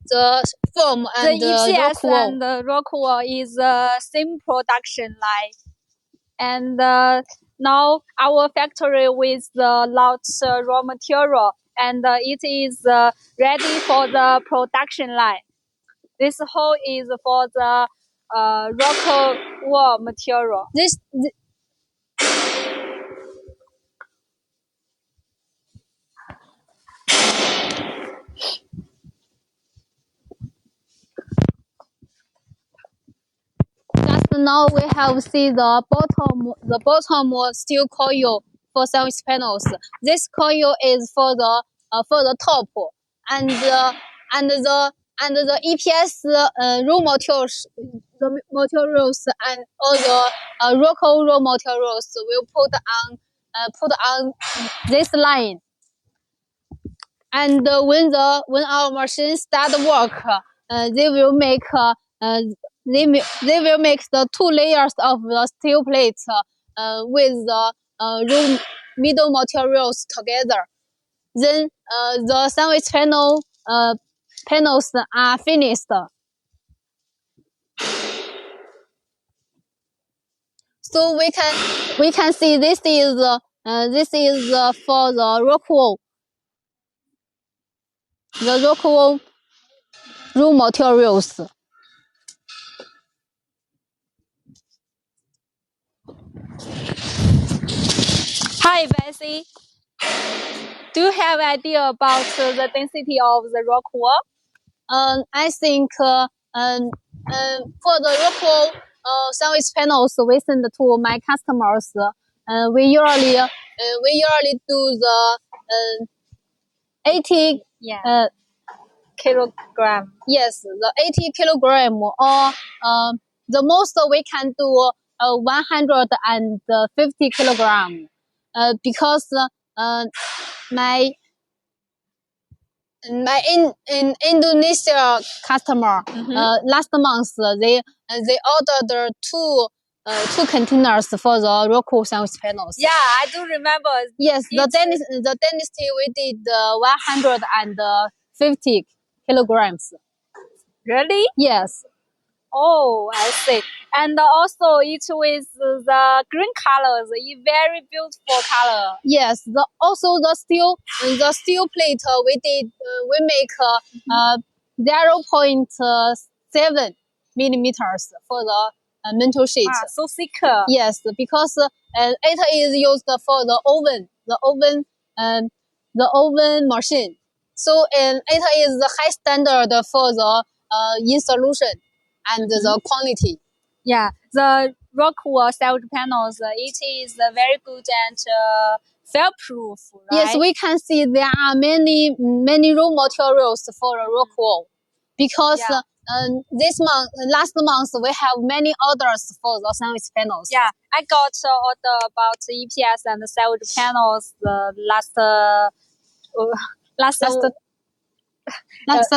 the foam and the EPS rock wool. and the rock wool is the same production line, and now our factory with the lots raw material, and it is ready for the production line. This hole is for the rock wool material. Just now we have seen the bottom steel coil for sandwich panels. This coil is for the top, and the EPS raw materials, the materials and all the rock raw materials will put on this line. And when our machine start work, they will make the two layers of the steel plates with the raw middle materials together. Then the sandwich panels are finished. So we can see this is for the rock wool. The rock wool raw materials. Hi, Bessie. Do you have idea about the density of the rock wool? I think for the rock wool sandwich panels we send to my customers, we usually do the 80 kilogram. Yes, the 80 kilogram, or the most we can do 150 kilogram, because my in Indonesia customer last month they ordered two containers for the rock wool sandwich panels. Yeah, I do remember. Yes, the density we did 150 kilograms. Really? Yes. Oh, I see. And also it with the green colors, a very beautiful color. Yes. Also the steel plate we make 0.7 millimeters for the mantle sheet. So thick. Yes, because it is used for the oven machine. So it is the high standard for the in solution and the quality. Yeah, the rock wool sandwich panels, it is very good and fail-proof, right? Yes, we can see there are many raw materials for the rock wool, because last month we have many orders for the sandwich panels. Yeah, I got order about EPS and sandwich panels last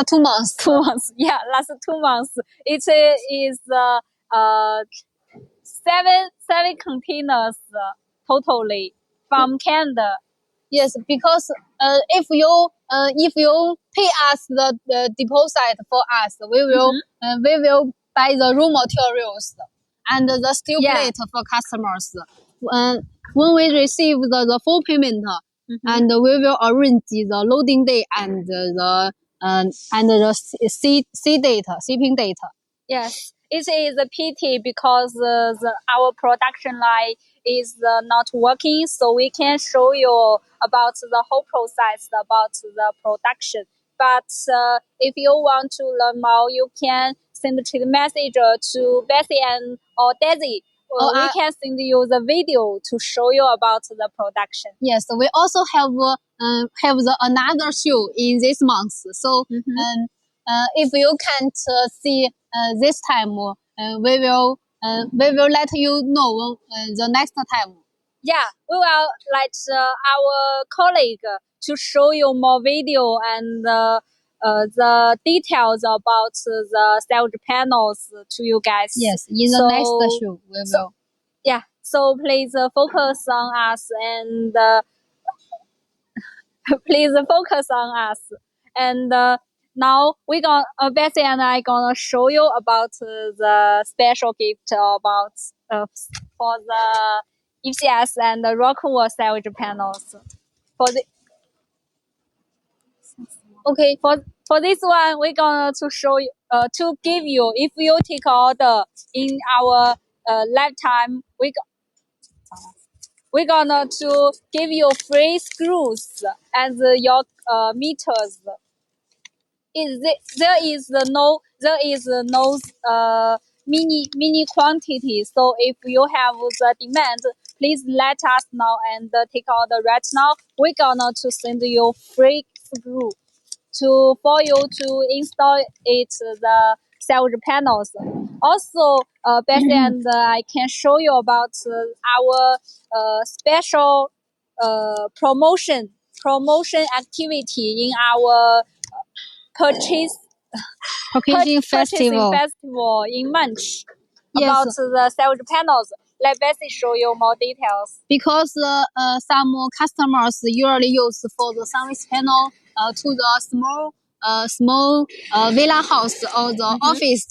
2 months. 2 months. Yeah, last 2 months. It is 7 containers totally from Canada. Yes, because if you pay us the deposit for us, we will buy the raw materials and the steel plate for customers. When we receive the full payment, and we will arrange the loading day and the shipping date. Yes, it is a pity because our production line is not working, so we can show you about the whole process, about the production. But if you want to learn more, you can send the message to Bessie and or Daisy. We can send you the video to show you about the production. Yes, we also have the another show in this month. So if you can't see this time, we will let you know the next time. Yeah, we will let our colleague to show you more video and the details about the salvage panels to you guys. Yes, in the next show we will. Yeah, so please focus on us and please focus on us. And now we gonna Bessie and I gonna show you about the special gift about for the EPS and the Rockwool salvage panels. For the okay, for this one, we're gonna to show you to give you, if you take order in our lifetime, we're gonna to give you free screws and your meters. There is no mini quantity. So if you have the demand, please let us know and take order right now. We're gonna to send you free screw for you to install it the salvage panels. Also, Bessie and I can show you about our special promotion activity in our purchasing festival in March. Yes. About the salvage panels. Let Bessie show you more details. Because some customers usually use for the service panel to the small villa house or the office.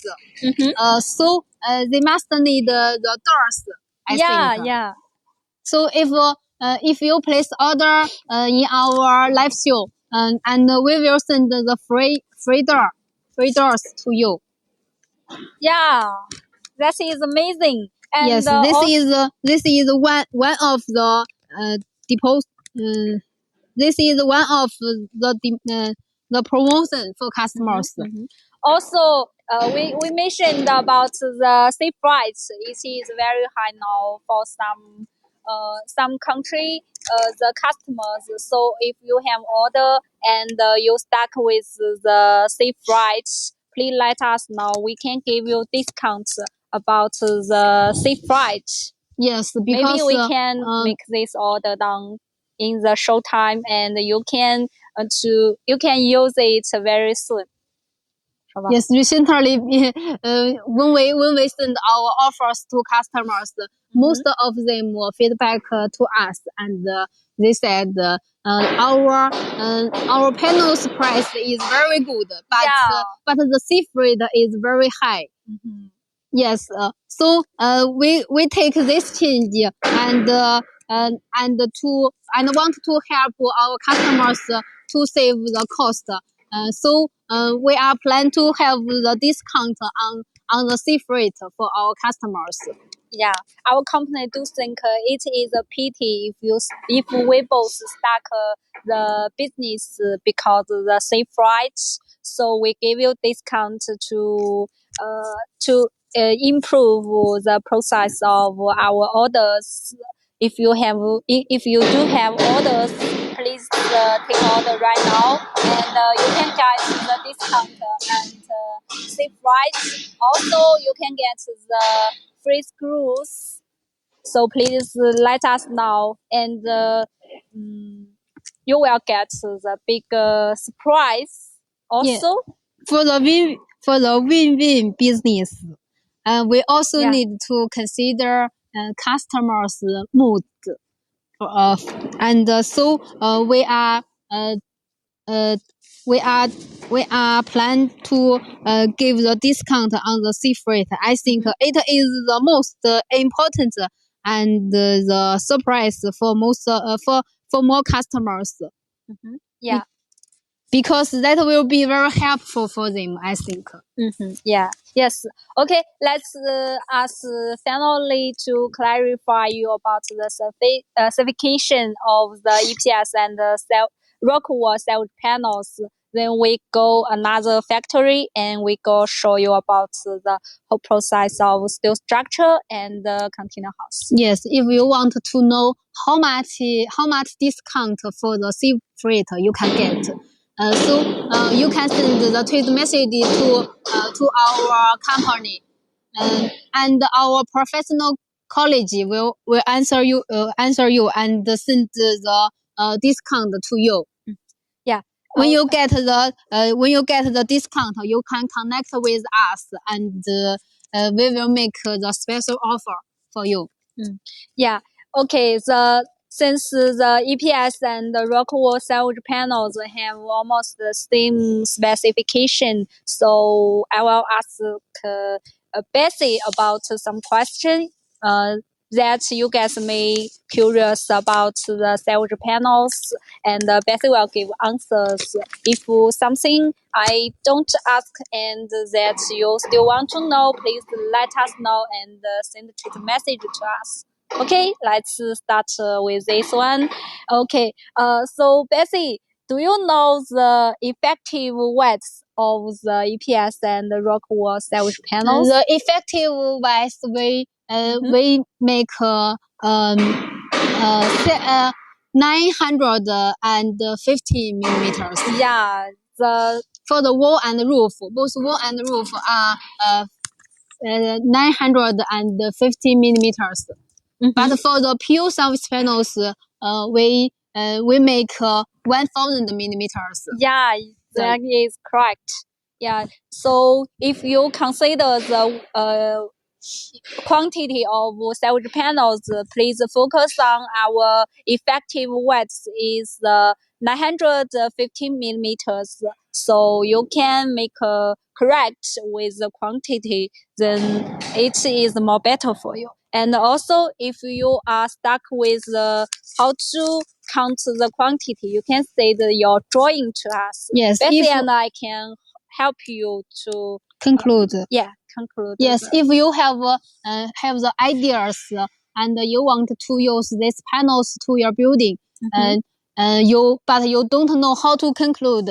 So they must need the doors. I think. Yeah. So if you place order in our live show, and we will send the free doors to you. Yeah, that is amazing. And yes, this is one of the this is one of the promotion for customers. Also, we mentioned about the safe rights. It is very high now for some country, the customers. So if you have order and you stuck with the safe rights, please let us know. We can give you discounts about the safe rights. Yes, because maybe we can make this order down in the short time, and you can use it very soon. Yes, recently, when we send our offers to customers, most of them will feedback to us, and they said our panel's price is very good, but the safe rate is very high. Yes, so we take this change and want to help our customers to save the cost. So we are plan to have the discount on the safe rate for our customers. Yeah, our company do think it is a pity if we both start the business because of the safe rights. So we give you discount to improve the process of our orders. If you do have orders, please take order right now, and you can get the discount and safe rights. Also, you can get the free screws. So please let us know, and you will get the big surprise. Also, for the win-win business, we also need to consider customers' mood. And so we are plan to give the discount on the safe rate. I think it is the most important and the surprise for most for more customers. Yeah. Because that will be very helpful for them, I think. Yeah. Yes. Okay. Let's ask finally to clarify you about the certification of the EPS and the Rockwool salvage panels. Then we go another factory and we go show you about the whole process of steel structure and the container house. Yes, if you want to know how much discount for the safe rate you can get, So you can send the tweet message to our company, and our professional college will answer you and send the discount to you. Yeah. When you get the discount, you can connect with us, and we will make the special offer for you. Yeah. Okay. Since the EPS and the Rockwell salvage panels have almost the same specification, so I will ask Bessie about some question that you guys may curious about the salvage panels, and Bessie will give answers. If something I don't ask and that you still want to know, please let us know and send a tweet message to us. Okay, let's start with this one. Okay, so Bessie, do you know the effective watts of the EPS and the Rockwell salvage panels? The effective watts we make 950 millimeters. Yeah, for the wall and roof, both wall and roof are 950 millimeters. But for the pure service panels, we make 1000 millimeters. Yeah, that is correct. Yeah, so if you consider the quantity of salvage panels, please focus on our effective watts is 915 millimeters. So you can make correct with the quantity, then it is more better for you. And also, if you are stuck with how to count the quantity, you can send your drawing to us. Yes, Bessie and I can help you to conclude. Conclude. Yes, if you have the ideas and you want to use these panels to your building, but you don't know how to conclude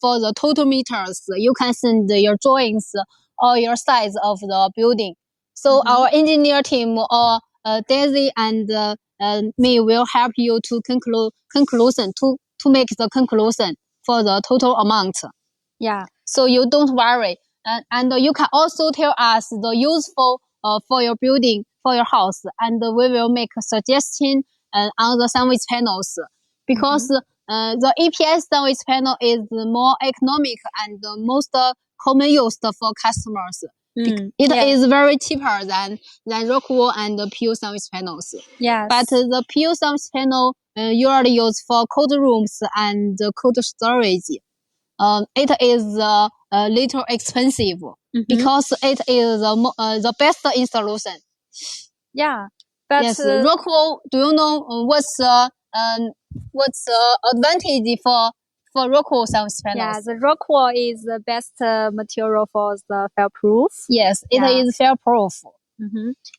for the total meters, you can send your drawings or your size of the building. So our engineer team or Daisy and me will help you to conclusion to make the conclusion for the total amount. Yeah. So you don't worry. And you can also tell us the useful for your building, for your house, and we will make a suggestion on the sandwich panels. Because the EPS sandwich panel is more economic and most common used for customers. It is very cheaper than Rockwell and the pure sandwich panels. Yes. But the pure sandwich panel usually used for cold rooms and cold storage. It is a little expensive because it is the best in solution. Yeah, but yes, Rockwell. Do you know what's the advantage for Rockwell sandwich panels? Yeah, the Rockwell is the best material for the fail proof. Yes, it is fail proof.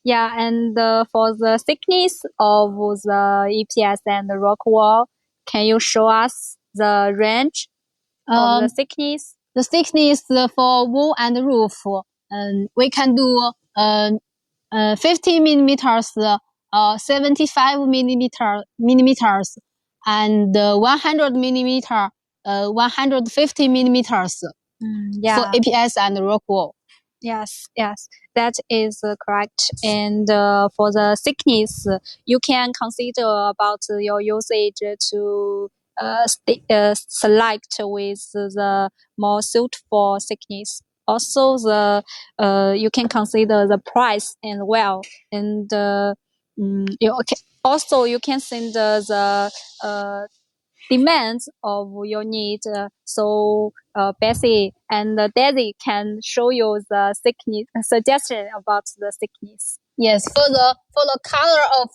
Yeah, and for the thickness of the EPS and the Rockwell, can you show us the range of the thickness? The thickness for wall and roof, we can do 50 millimeters, 75 millimeters, and 100 millimeter, 150 millimeters for EPS and Rockwell. Yes, that is correct. And for the thickness, you can consider about your usage to select with the more suitable thickness. Also, you can consider the price and well, and you can send the demands of your need. So Bessie and Daisy can show you the thickness suggestion about the thickness. Yes, for the color of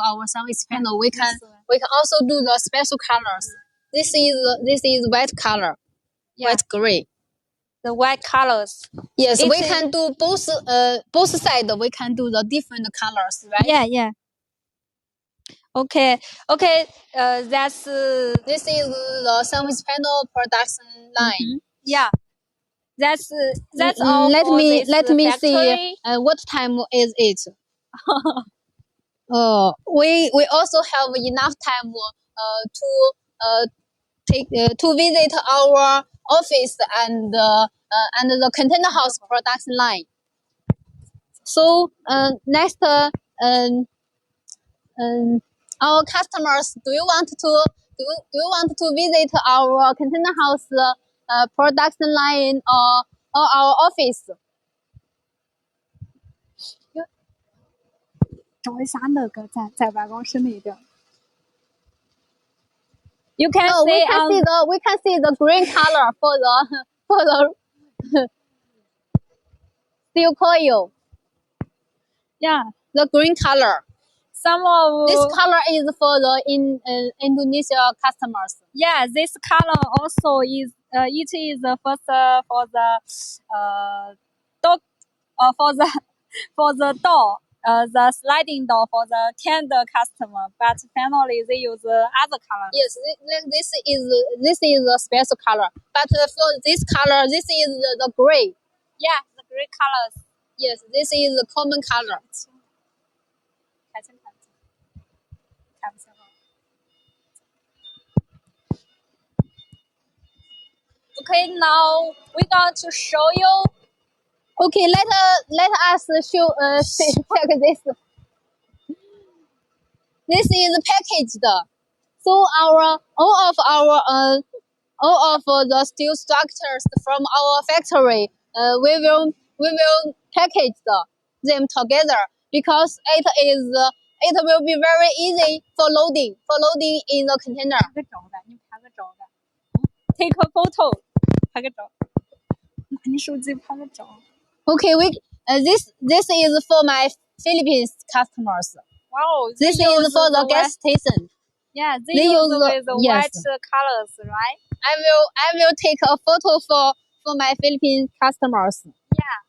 our sandwich panel, we can also do the special colors. This is white color, white gray. The white colors. Yes, we can do both sides. We can do the different colors, right? Yeah. Okay. That's this is the sandwich panel production line. Yeah. That's all. Let me factory. See. What time is it? We also have enough time to visit our office and the container house production line. So next, our customers, do you want to visit our container house production line or our office? 找一下那个在办公室那边。You can we see we can see the green color for the steel coil. Yeah, the green color. Some of this color is for the Indonesia customers. Yeah, this color also is it is first for the dog for the door. The sliding door for the tender customer, but finally they use other color. Yes, this is a special color. But for this color, this is the gray. Yeah, the gray colors. Yes, this is the common color. Okay, now we're going to show you. Okay, let us show check this. This is packaged. So all of the steel structures from our factory, we will package them together because it will be very easy for loading in the container. Take a photo. 拍个照。拿你手机拍个照。Okay, this is for my Philippines customers. Wow, this is for the gas station. Yeah, they use with the white colors, right? I will take a photo for my Philippine customers. Yeah.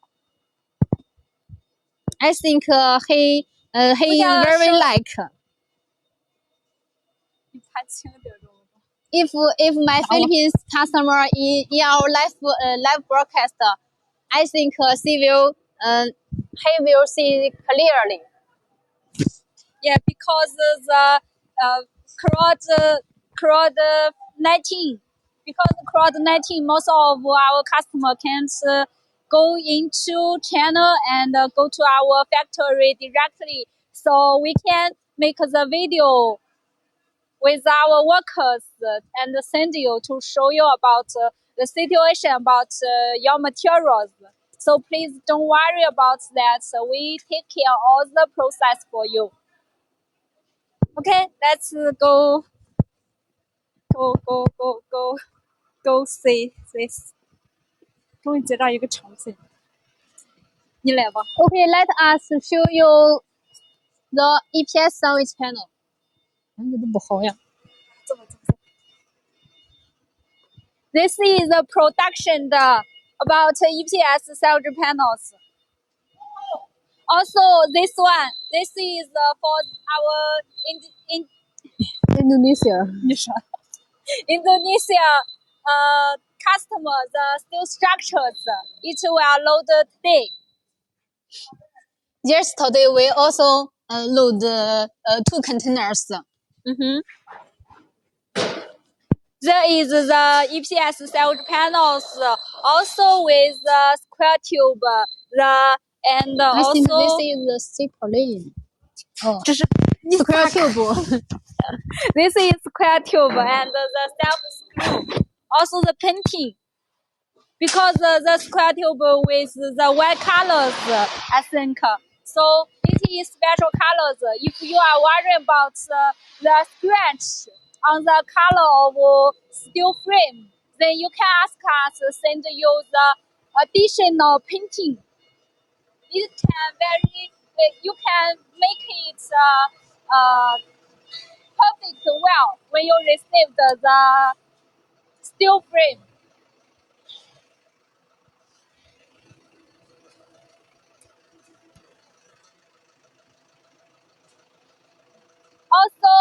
I think he is very like. If my Philippines customer in our live broadcast, I think he will see clearly. Yeah, because the COVID-19, most of our customer can't go into channel and go to our factory directly. So we can make the video with our workers and send you to show you about the situation about your materials. So please don't worry about that. So we take care of all the process for you. Okay, let's go see this. 终于接到一个场景，你来吧。Okay, let us show you the Eps Service Panel. 这都不好呀。This is the production about Eps Service Panels. Also, this is for our Indonesia customers, steel structures. It will load today. Yesterday, we also load 2 containers. There is the Eps Service Panels, also with the square tube, and I also think this is the cycling. Oh, square tube. This is square tube and the self screw. Also the painting. Because the square tube with the white colors, I think. So it is special colors. If you are worried about the scratch on the color of steel frame, then you can ask us to send you the additional painting. It can you can make it perfect well when you receive the steel frame. Also,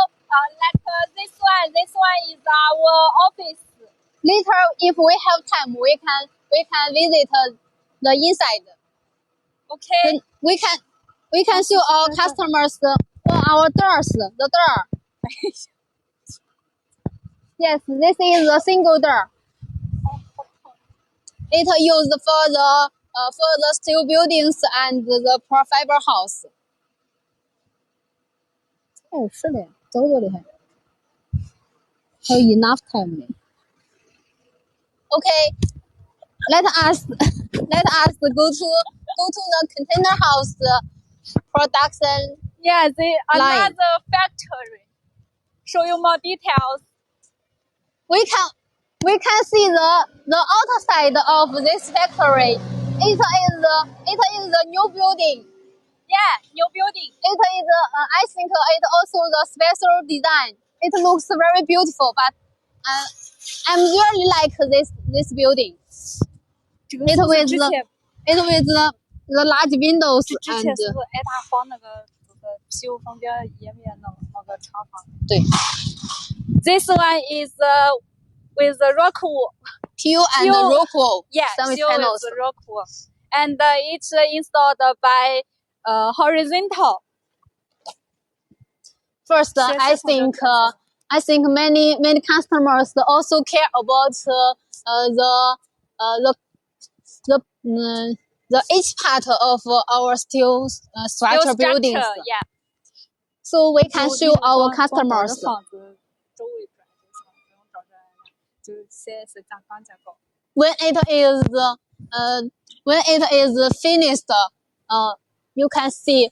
like this one is our office. Later, if we have time, we can visit the inside. Okay. Then we can show our customers our doors, the door. Yes, this is a single door. It used for the steel buildings and the fiber house. 哎，是的，这个多厉害，还有 enough time 呢。Okay, let us go to the container house production. Yeah, Line. another factory. Show you more details. We can see the outside of this factory. It is a new building. Yeah, new building. It is I think it also the special design. It looks very beautiful, but I really like this building. It with the large windows 之前是不是挨大方那个就是皮肤方边页面那个厂房？对。This one is with the rock wall. PU and rock wall. Yeah, service PU panels. is rock wall, and it's installed by horizontal. First, I think many customers also care about the each part of our steel structure buildings. Yeah. So we can show our customers. When it is finished, you can see.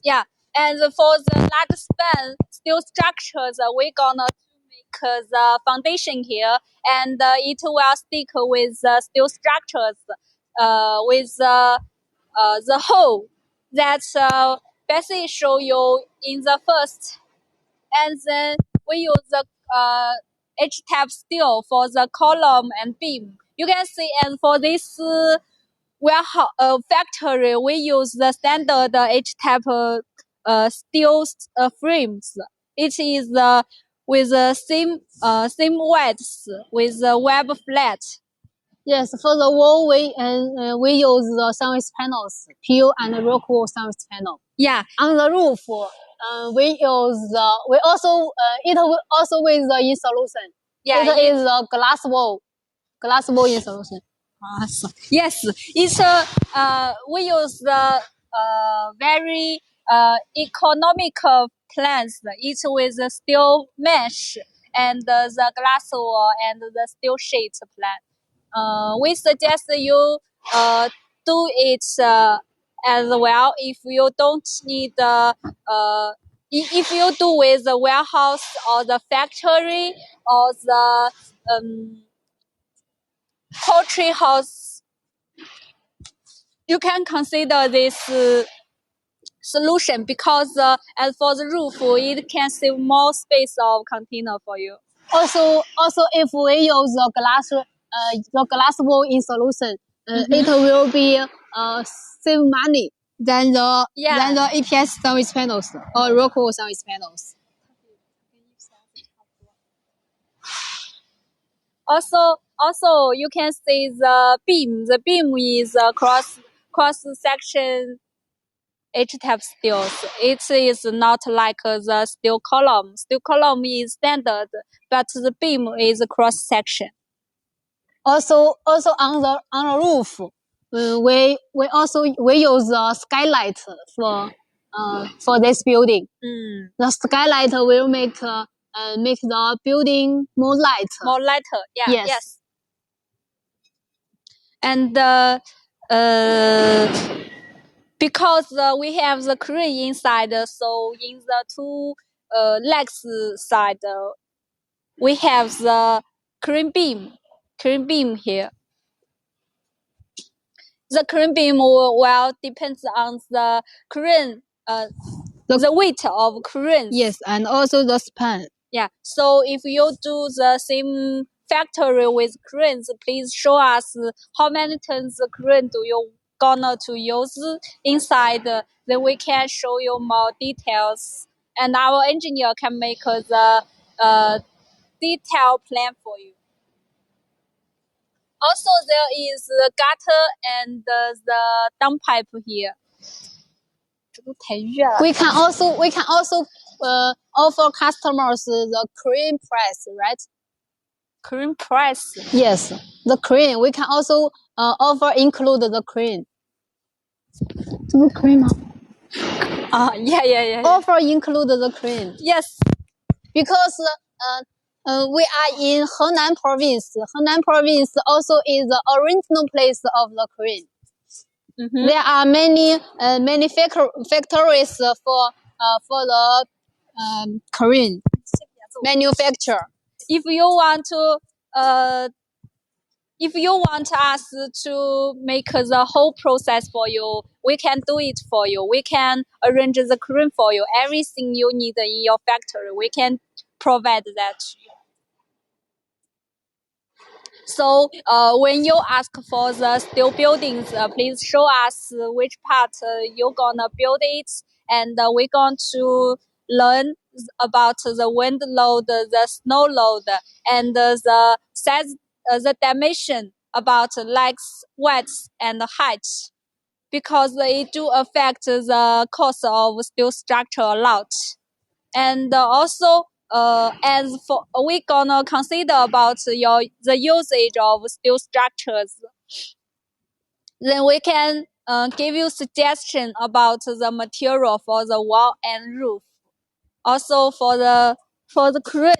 Yeah, and for the large span steel structures, we're gonna make the foundation here, and it will stick with the steel structures, with the hole that basically show you in the first, and then we use the H-type steel for the column and beam. You can see, and for this warehouse factory, we use the standard H-type steel frames. It is with the same width with the web flat. Yes, for the wall we use the service panels, PU and rock wall service panel. Yeah. On the roof, we also with the in-solution. Yeah, it is a glass wall in-solution. Yes, it's we use the very economical plans. It's with the steel mesh and the glass wall and the steel sheet plan. We suggest you do it as well if you don't need if you do with the warehouse or the factory or the poultry house. You can consider this solution because as for the roof, it can save more space of container for you. Also, if we use the glass wall in solution, it will be save money than the EPS service panels or rock wall service panels. Also, you can see the beam. The beam is cross section H-type steels. It is not like the steel column. Steel column is standard, but the beam is cross section. Also on the roof, we use the skylight for this building. The skylight will make the building more light. More lighter, yeah. Yes. And because we have the crane inside, so in the two legs side, we have the crane beam here. The crane beam well depends on the crane, the weight of crane. Yes, and also the span. Yeah. So if you do the same factory with cranes, please show us how many tons of crane do you gonna to use inside. Then we can show you more details, and our engineer can make the detailed plan for you. Also, there is the gutter and the downpipe here. We can also offer customers the crane press, right? Crane press. Yes, the crane. We can also offer include the crane. 这不是 crane 吗？ Yeah. Offer include the crane. Yes. Because we are in Henan province. Henan province also is the original place of the crane. Mm-hmm. There are many factories for the crane manufacture. If you want us to make the whole process for you, we can do it for you. We can arrange the crane for you. Everything you need in your factory, we can provide that. So when you ask for the steel buildings, please show us which part you're gonna build it, and we're going to learn about the wind load, the snow load, and the size, the dimension about legs, width, and height, because it do affect the cost of steel structure a lot. And also, as for we gonna consider about the usage of steel structures, then we can give you suggestion about the material for the wall and roof. Also for the crane.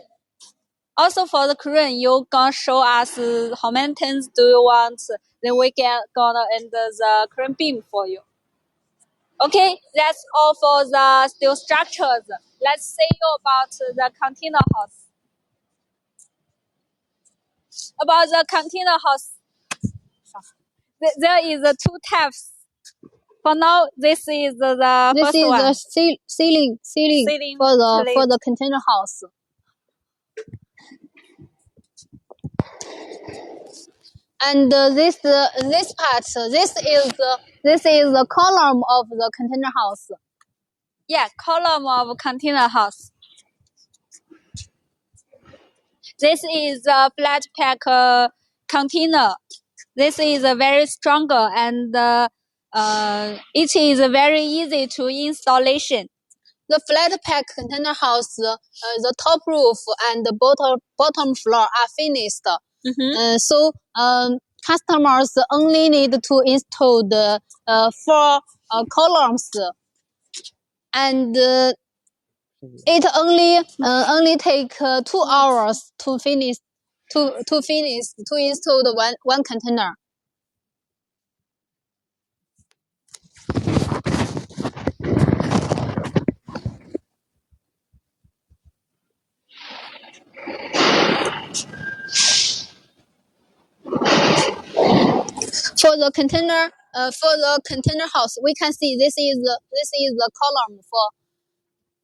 Also for the crane, you gonna show us how many tons do you want. Then we gonna end the crane beam for you. Okay, that's all for the steel structures. Let's say about the container house. About the container house, there is two types. For now, this is the first one. This is the ceiling for the container house. And this part, this is the column of the container house. Yeah, column of container house. This is a flat pack container. This is very stronger, and it is very easy to installation. The flat pack container house, the top roof and the bottom floor are finished. Mm-hmm. So customers only need to install the 4 columns, and it only take 2 hours to finish to install the one container. For the container house, we can see this is the column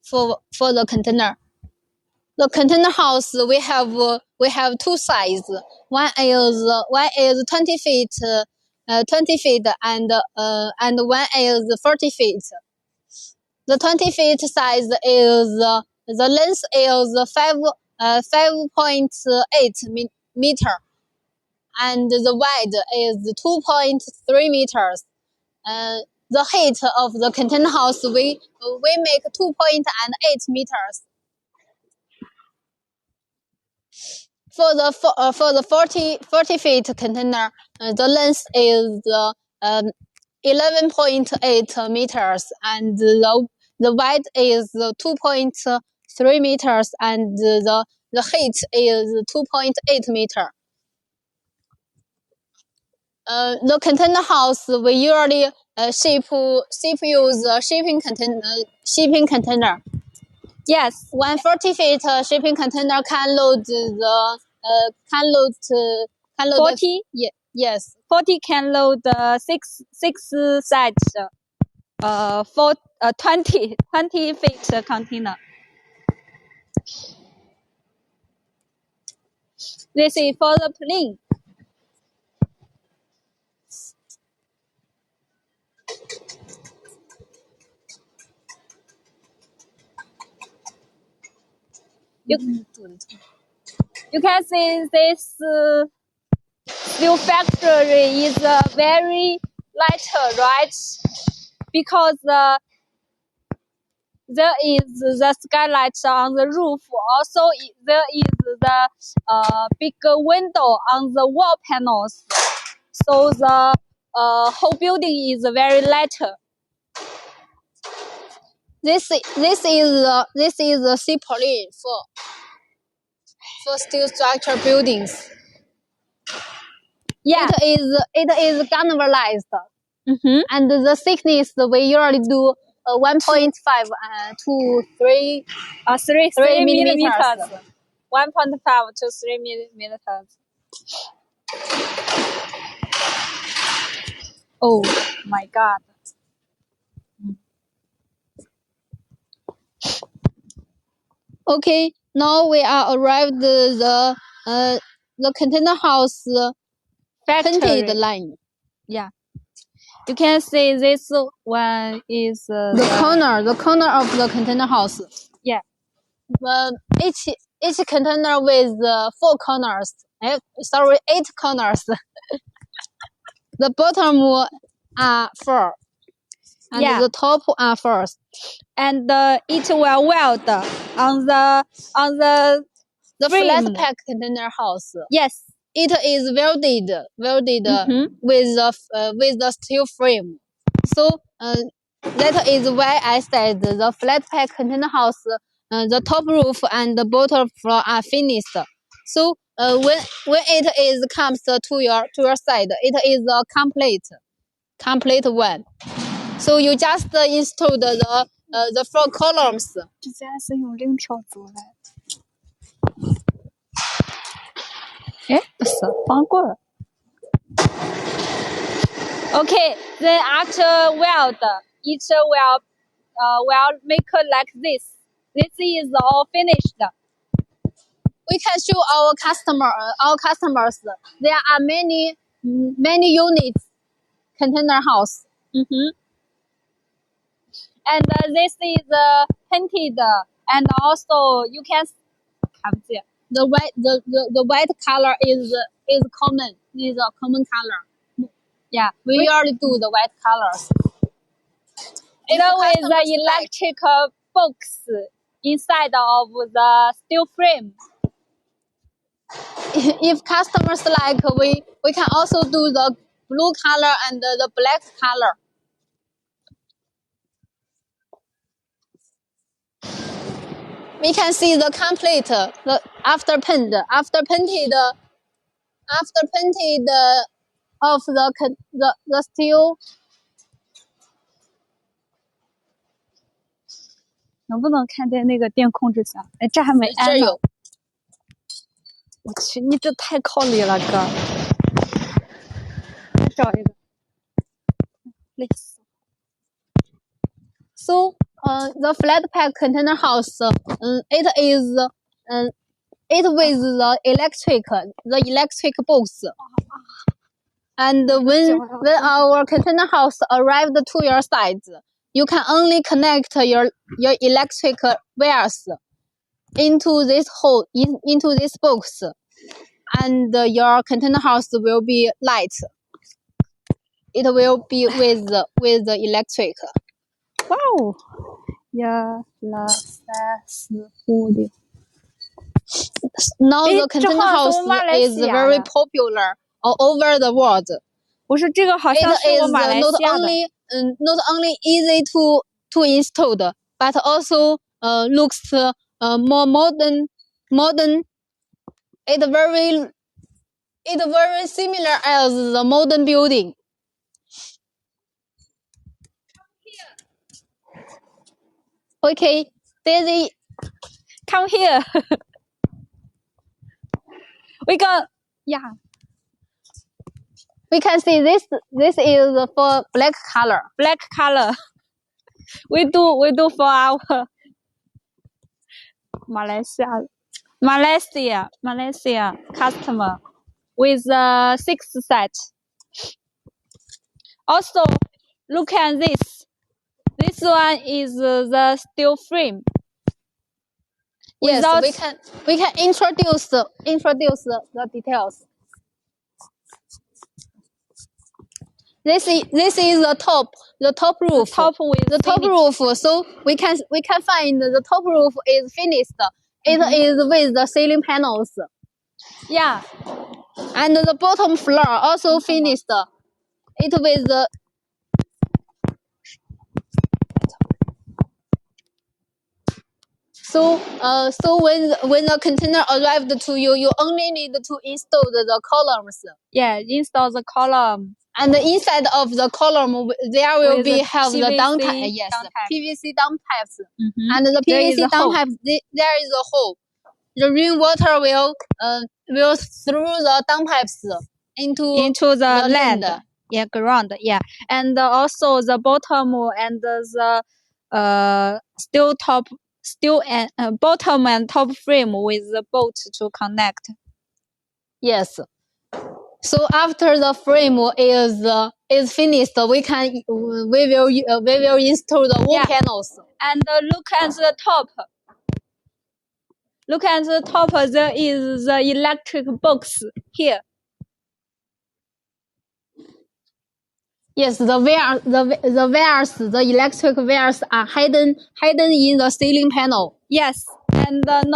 for the container. The container house we have 2 sides. One is 20 feet, and one is 40 feet. The 20 feet size is the length is 5.8 meter, and the wide is 2.3 meters. The height of the container house we make 2.8 meters. For the 40 feet container, the length is 11.8 meters, and the width is 2.3 meters, and the height is 2.8 meter. The container house we usually ship use shipping container. Yes. 140 feet shipping container can load 40. Yes. 40 can load six sides. 20 feet container. This is for the plane. You can see this steel factory is very lighter, right? Because there is the skylight on the roof. Also, there is the big window on the wall panels. So the whole building is very light. This is the C-poly for steel structure buildings. Yeah, it is galvanized, and the thickness we usually do 1.5 to 3 3 millimeters. 1.5 to 3 millimeters. Oh my God. Okay, now we are arrived the container house painted line. Yeah, you can see this one is the corner of the container house. Yeah. Each container with 4 corners. 8 corners. The bottom are 4, and the top are 4. And it will weld on the flat pack container house. Yes, it is welded with the steel frame. So that is why I said the flat pack container house, the top roof and the bottom floor are finished. So when it is comes to your side, it is a complete one. So you just install the 4 columns. 之前是用6条做的。哎，不是，翻过了。Okay, then after weld, it will make like this. This is all finished. We can show our customers. There are many units container house. And this is painted, and also you can the white color is common. Is a common color. Yeah, we usually do the white colors. There is the electric box inside of the steel frame. If customers like, we can also do the blue color and the black color. We can see the complete the after painted of the steel. 能不能看见那个电控制项？哎，这还没按呢。这有。我去，你这太靠里了，哥。再找一个。累死。So, the flat pack container house, it with the electric box. And when our container house arrived to your side, you can only connect your electric wires into this hole, into this box, and your container house will be light. It will be with the electric. Wow! 1、2、3、4、5、6。Now the container house is very popular all over the world. 不是，这个好像是我马来西亚的。Not only easy to install, but also looks more modern. It very similar as the modern building. Okay, Daisy, come here. We can see this is for black color. Black color. We do for our Malaysia customer with 6 set. Also, look at this. This one is the steel frame. Yes, we can introduce the details. This is the top the top roof. The top roof. So we can find the top roof is finished. It is with the ceiling panels. Yeah. And the bottom floor also finished. It with the so when the container arrived to you, you only need to install the columns. Yeah, install the column. And inside of the column, there will be have the down pipe. Yes, PVC down pipes. And the PVC down pipe, there is a hole. The rainwater will through the down pipes into the land. Yeah, ground. Yeah, and also the bottom and the bottom and top frame with the bolt to connect. Yes. So after the frame is finished, we will install the wall panels. And look at the top. Look at the top. There is the electric box here. Yes, the electric wires are hidden in the ceiling panel. Yes, and then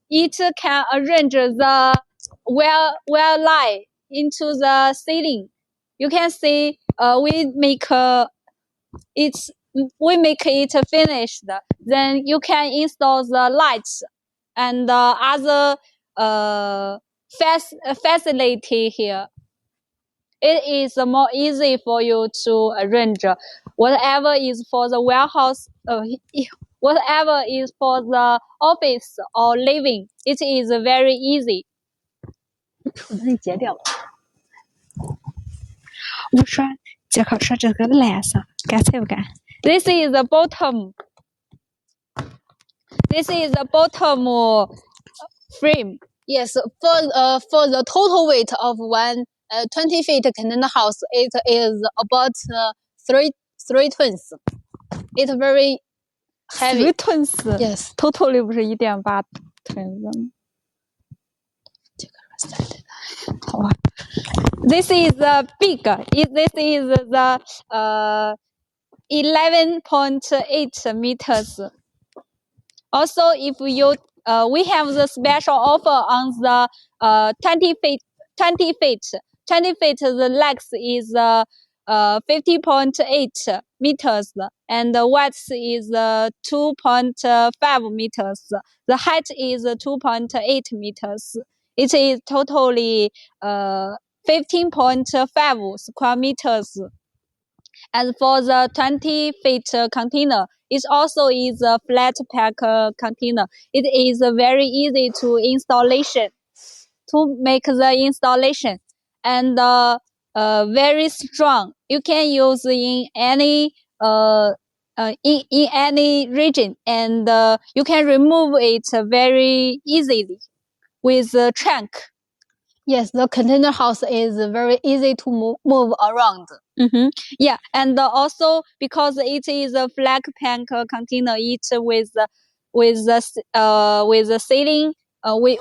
it can arrange the wire line into the ceiling. You can see we make it finished. Then you can install the lights and other facility here. It is more easy for you to arrange whatever is for the warehouse, whatever is for the office or living. It is very easy. 我说杰克说这个蓝色干脆不干 This is the bottom. This is the bottom frame. Yes, for the total weight of one 20 feet container house, it is about 3 tons. It's very heavy. 3 tons. Yes. Totally 不是 1.8 tons. 好吧 This is big. This is the 11.8 meters. Also, if you we have the special offer on the 20 feet. 20 feet. The length is 50.8 meters, and the width is 2.5 meters. The height is 2.8 meters. It is totally 15.5 square meters. And for the 20 feet container, it also is a flat pack container. It is very easy to make the installation, and very strong. You can use in any in any region, and you can remove it very easily with a trunk. Yes, the container house is very easy to move around. Yeah, and also because it is a flat pack container, it with the ceiling. We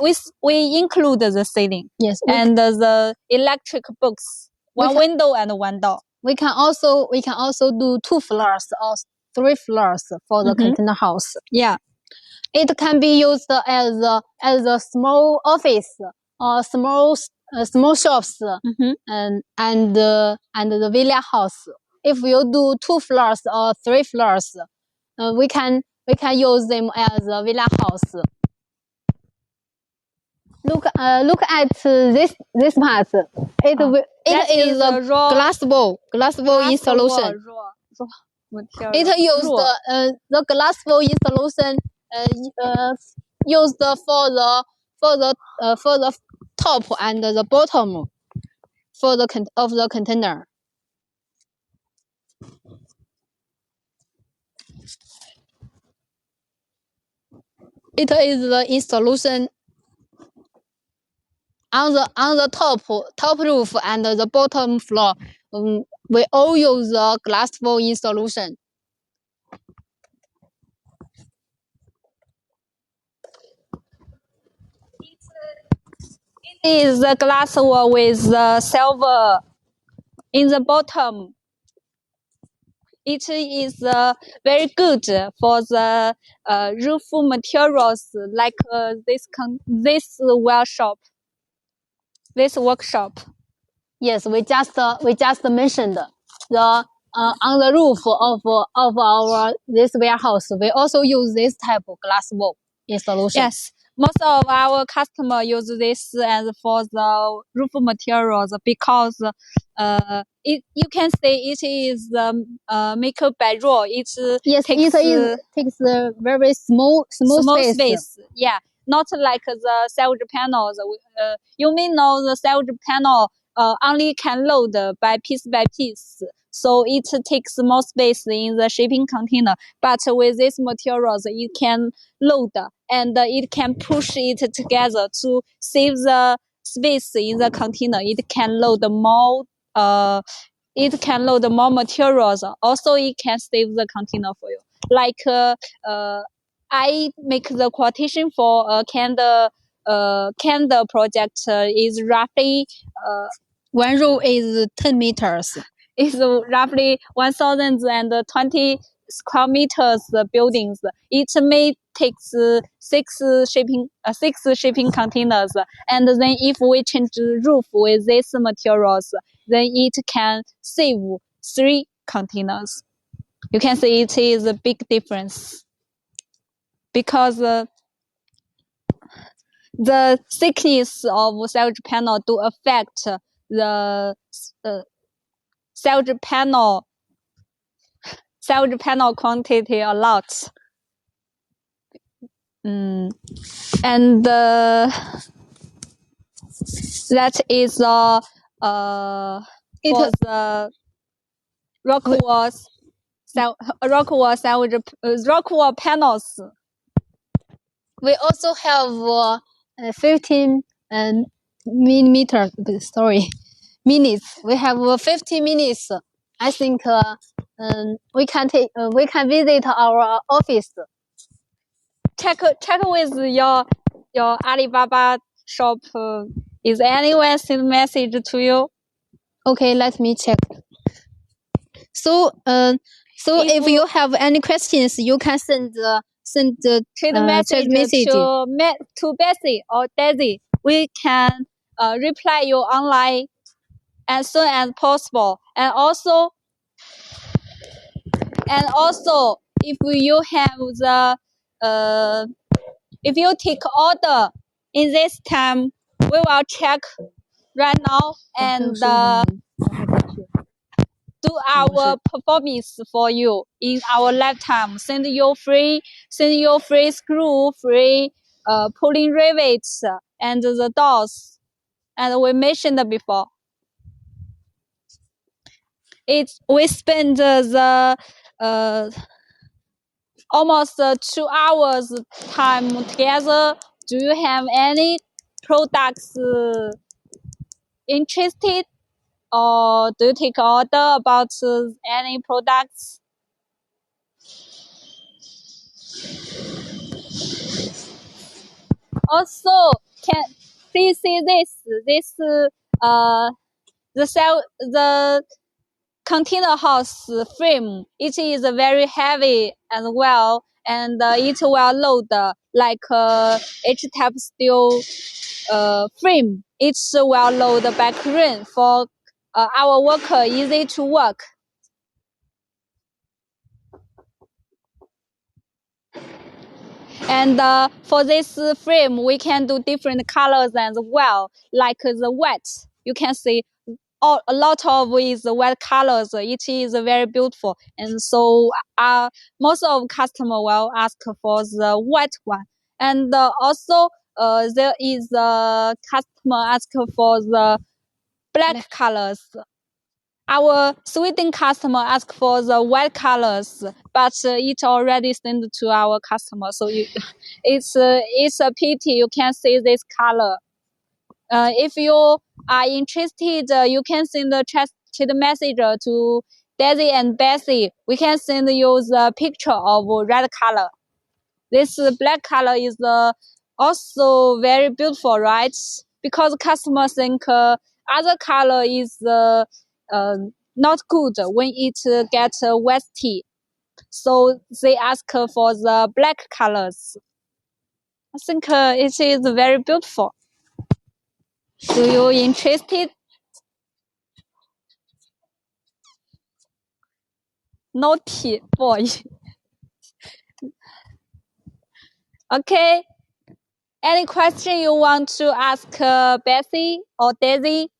include the ceiling. Yes, and the electric box, one window and one door. We can also do 2 floors or 3 floors for the container house. Yeah, it can be used as a small office or small shops and the villa house. If you do 2 floors or 3 floors, we can use them as a villa house. Look at this part. It is a glass bowl installation. It used the glass bowl installation used for the top and the bottom for the of the container. It is the installation on the top roof and the bottom floor. We all use the glass wall installation. It is the glass wall with the silver in the bottom. it is very good for the roof materials like this workshop. Yes, we just mentioned the on the roof of our this warehouse. We also use this type of glass wall installation. Yes, most of our customers use this as for the roof materials because you can say it is make by raw. It takes a very small space. Yeah, not like the salvage panels. You may know the salvage panel only can load by piece, so it takes more space in the shipping container. But with these materials, it can load and it can push it together to save the space in the container. It can load more. It can load more materials. Also, it can save the container for you. Like I make the quotation for a candle project is roughly one row is 10 meters. Is roughly 1,020 square meters buildings. It may take six shipping containers. And then if we change the roof with these materials, then it can save 3 containers. You can see it is a big difference because the thickness of salvage panel do affect the salvage panel quantity a lot. And that is for the rock wall panels. We also have 15 millimeters. Minutes. We have 15 minutes. I think we can visit our office. Check with your Alibaba shop. Is anyone send message to you? Okay, let me check. So if you have any questions, you can send trade message to Bessie or Daisy. We can reply you online as soon as possible. And also, if you have if you take order in this time, we will check right now and do our performance for you in our lifetime. Send you free screw, free pulling rivets and the doors. And we mentioned before. We spend the almost 2 hours time together. Do you have any products interested, or do you take order about any products? Also, can please see this the container house frame. It is very heavy as well, and it will load like H-type steel frame. It will load by crane for our worker easy to work. And for this frame, we can do different colors as well, like the white. You can see a lot of is white colors. It is very beautiful, and so most of customer will ask for the white one. And also there is a customer ask for the black colors. Our Sweden customer ask for the white colors, but it already sent to our customer. So it's a pity you can't see this color. If you are interested, you can send the chat message to Daisy and Bessie. We can send you the picture of red color. This black color is also very beautiful, right? Because customers think other color is not good when it gets wetty. So they ask for the black colors. I think it is very beautiful. Do you interested? Naughty boy. Okay. Any question you want to ask Bessie or Daisy?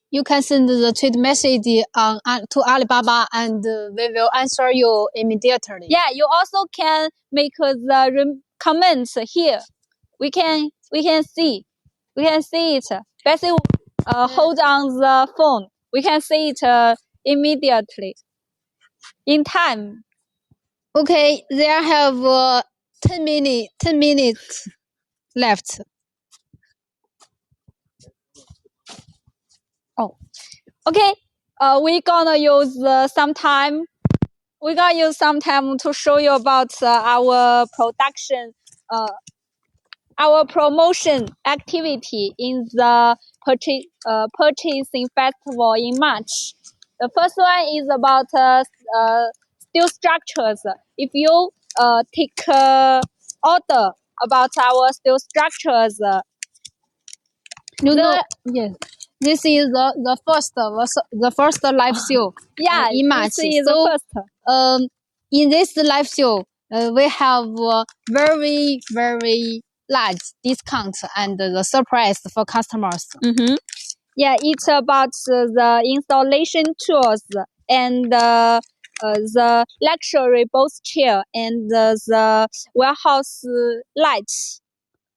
You can send the tweet message to Alibaba and we will answer you immediately. Yeah, you also can make the comments here. We can see it. Bessie hold on the phone. We can see it immediately in time. Okay, there have 10 minutes left. Oh, okay. We're gonna use some time. We're gonna use some time to show you about our production, our promotion activity in the purchasing festival in March. The first one is about steel structures. If you take order about our steel structures, Yes. This is the first live show. Yeah, in March. this is So, the first. In this live show, we have very large discount and the surprise for customers. Mm-hmm. Yeah, it's about the installation tools and the luxury both chair and the warehouse lights.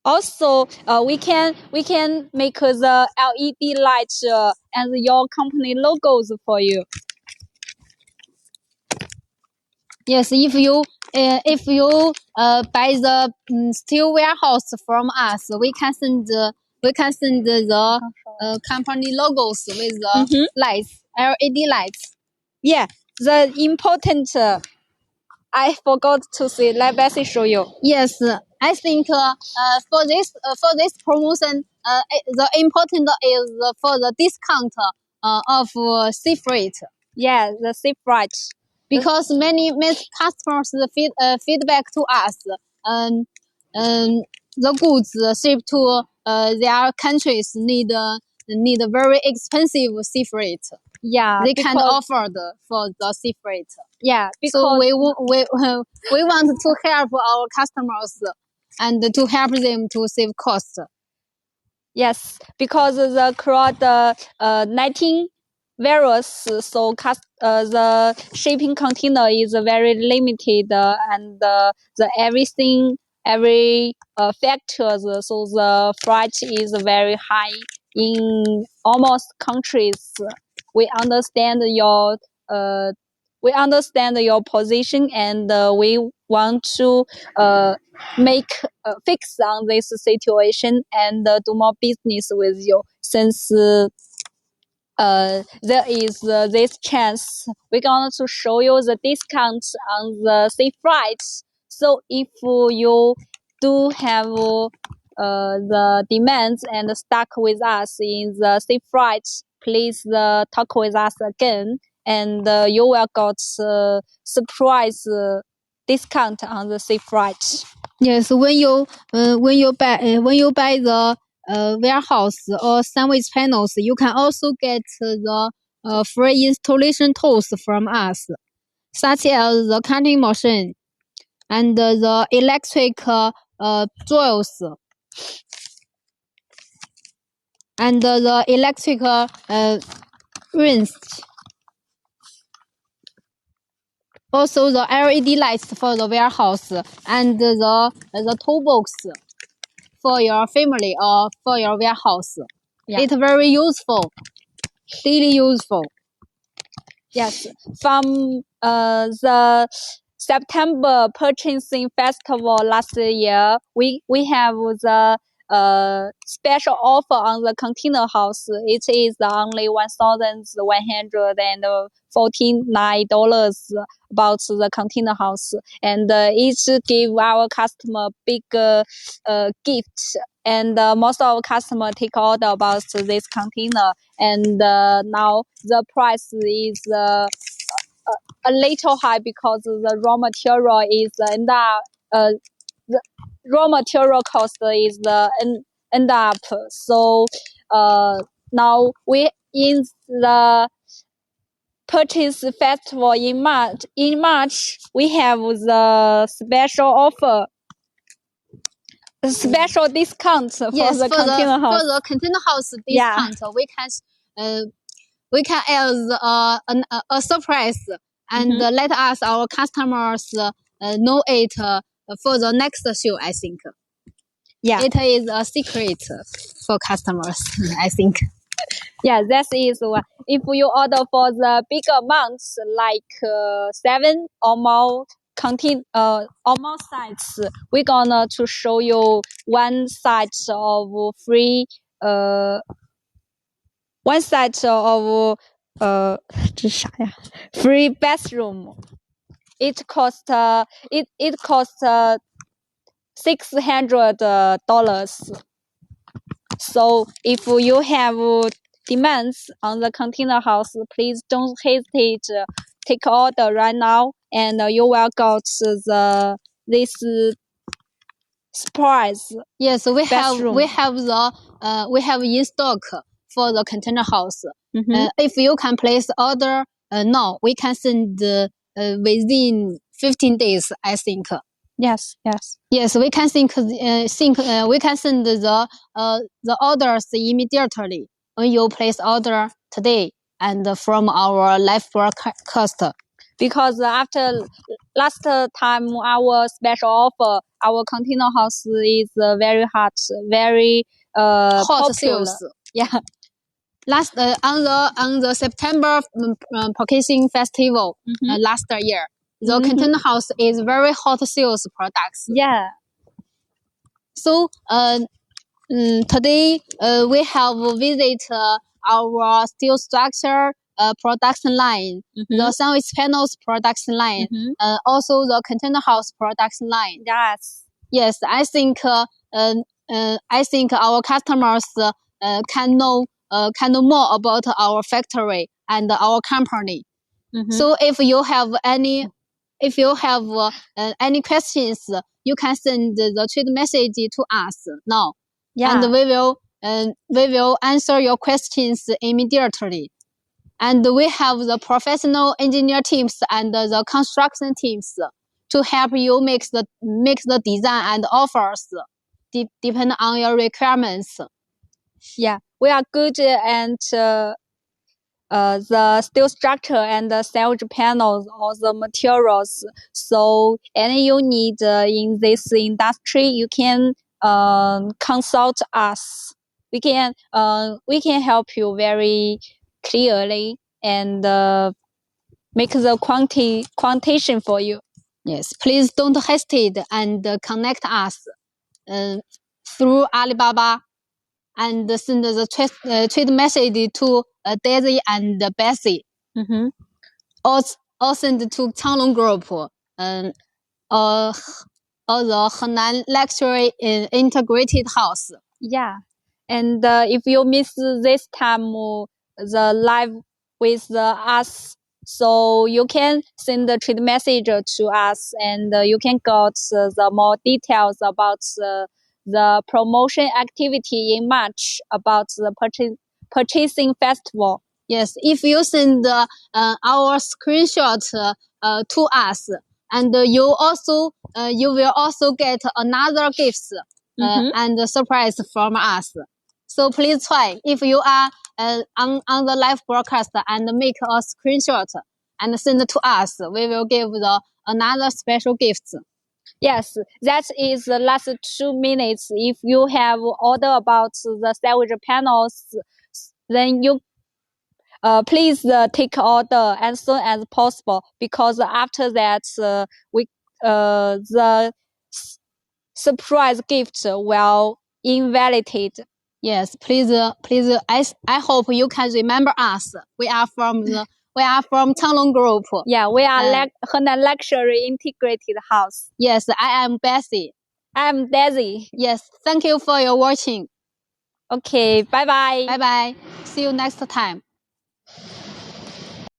Also, we can make the LED lights and your company logos for you. Yes, if you buy the steel warehouse from us, we can send the company logos with the lights, LED lights. Yeah, the important. I forgot to say. Let Bessie show you. Yes, I think for this promotion, the important is for the discount of sea freight. Yeah, the sea freight. Because many customers feedback to us, the goods shipped to their countries need very expensive sea freight. Yeah, they can offer for the sea freight. Yeah, because so we want to help our customers and to help them to save cost. Yes, because the COVID-19 virus, so the shipping container is very limited, and every factors, so the freight is very high in almost countries. We understand your position, and we want to make fix on this situation and do more business with you, since there is this chance we're going to show you the discounts on the sea flights. So if you do have the demands and stuck with us in the sea flights, please talk with us again, and you will get surprise discount on the sea flight. Yes, when you buy the warehouse or sandwich panels, you can also get the free installation tools from us, such as the cutting machine and the electric drills and the electric wrench. Also the LED lights for the warehouse and the toolbox for your family or for your warehouse. Yeah. It's very useful, really useful. Yes, from the September purchasing festival last year, we have the special offer on the container house. It is only $1,149 about the container house, and each give our customer big gift. And most of our customers take order about this container, and now the price is a little high because the raw material is the raw material cost is end up. So now we in the purchase festival in March. In March we have the special offer. Special discount for the container house. For the container house discount, we can add a surprise and let us our customers know it for the next show. I think. Yeah, it is a secret for customers. I think. Yeah, that is one. If you order for the big amounts like 7 or more or more sites, we're gonna to show you one site of free one site of 这啥呀 free bathroom. It cost $600. So if you have demands on the container house, please don't hesitate. Take order right now, and you will got this surprise. Yes, we have in stock for the container house. If you can place order now, we can send within 15 days. I think. Yes. Yes, we can we can send the orders immediately when you place order today and from our live broadcast. Because after last time our special offer, our container house is very hot, very hot popular. sales. Yeah. Last on the September purchasing festival last year, the container house is very hot sales products. Yeah. So today we have visit our steel structure production line, the sandwich panels production line, also the container house production line. Yes, I think our customers can know more about our factory and our company. So if you have any questions, you can send the trade message to us now. Yeah. And we will answer your questions immediately. And we have the professional engineer teams and the construction teams to help you make the design and offers depend on your requirements. Yeah, we are good and the steel structure and the sandwich panels or the materials. So any you need in this industry, you can consult us. We can help you very clearly and make the quotation for you. Yes, please don't hesitate and connect us through Alibaba and send the trade message to Daisy and Bessie. Or send to Changlong Group or the Henan Luxury Integrated House. Yeah, and if you miss this time the live with us, so you can send the trade message to us, and you can get the more details about the promotion activity in March about the purchasing festival. Yes, if you send our screenshot to us, and you will also get another gifts and a surprise from us. So please try. If you are on the live broadcast and make a screenshot and send it to us, we will give another special gift. Yes, that is the last 2 minutes. If you have order about the sandwich panels, then you please take order as soon as possible, because after that we the surprise gift will invalidated. Yes, please. I hope you can remember us. We are from Changlong Group. Yeah, we are Henan Luxury Integrated House. Yes, I am Bessie. I am Daisy. Yes, thank you for your watching. Okay, bye bye. Bye bye. See you next time.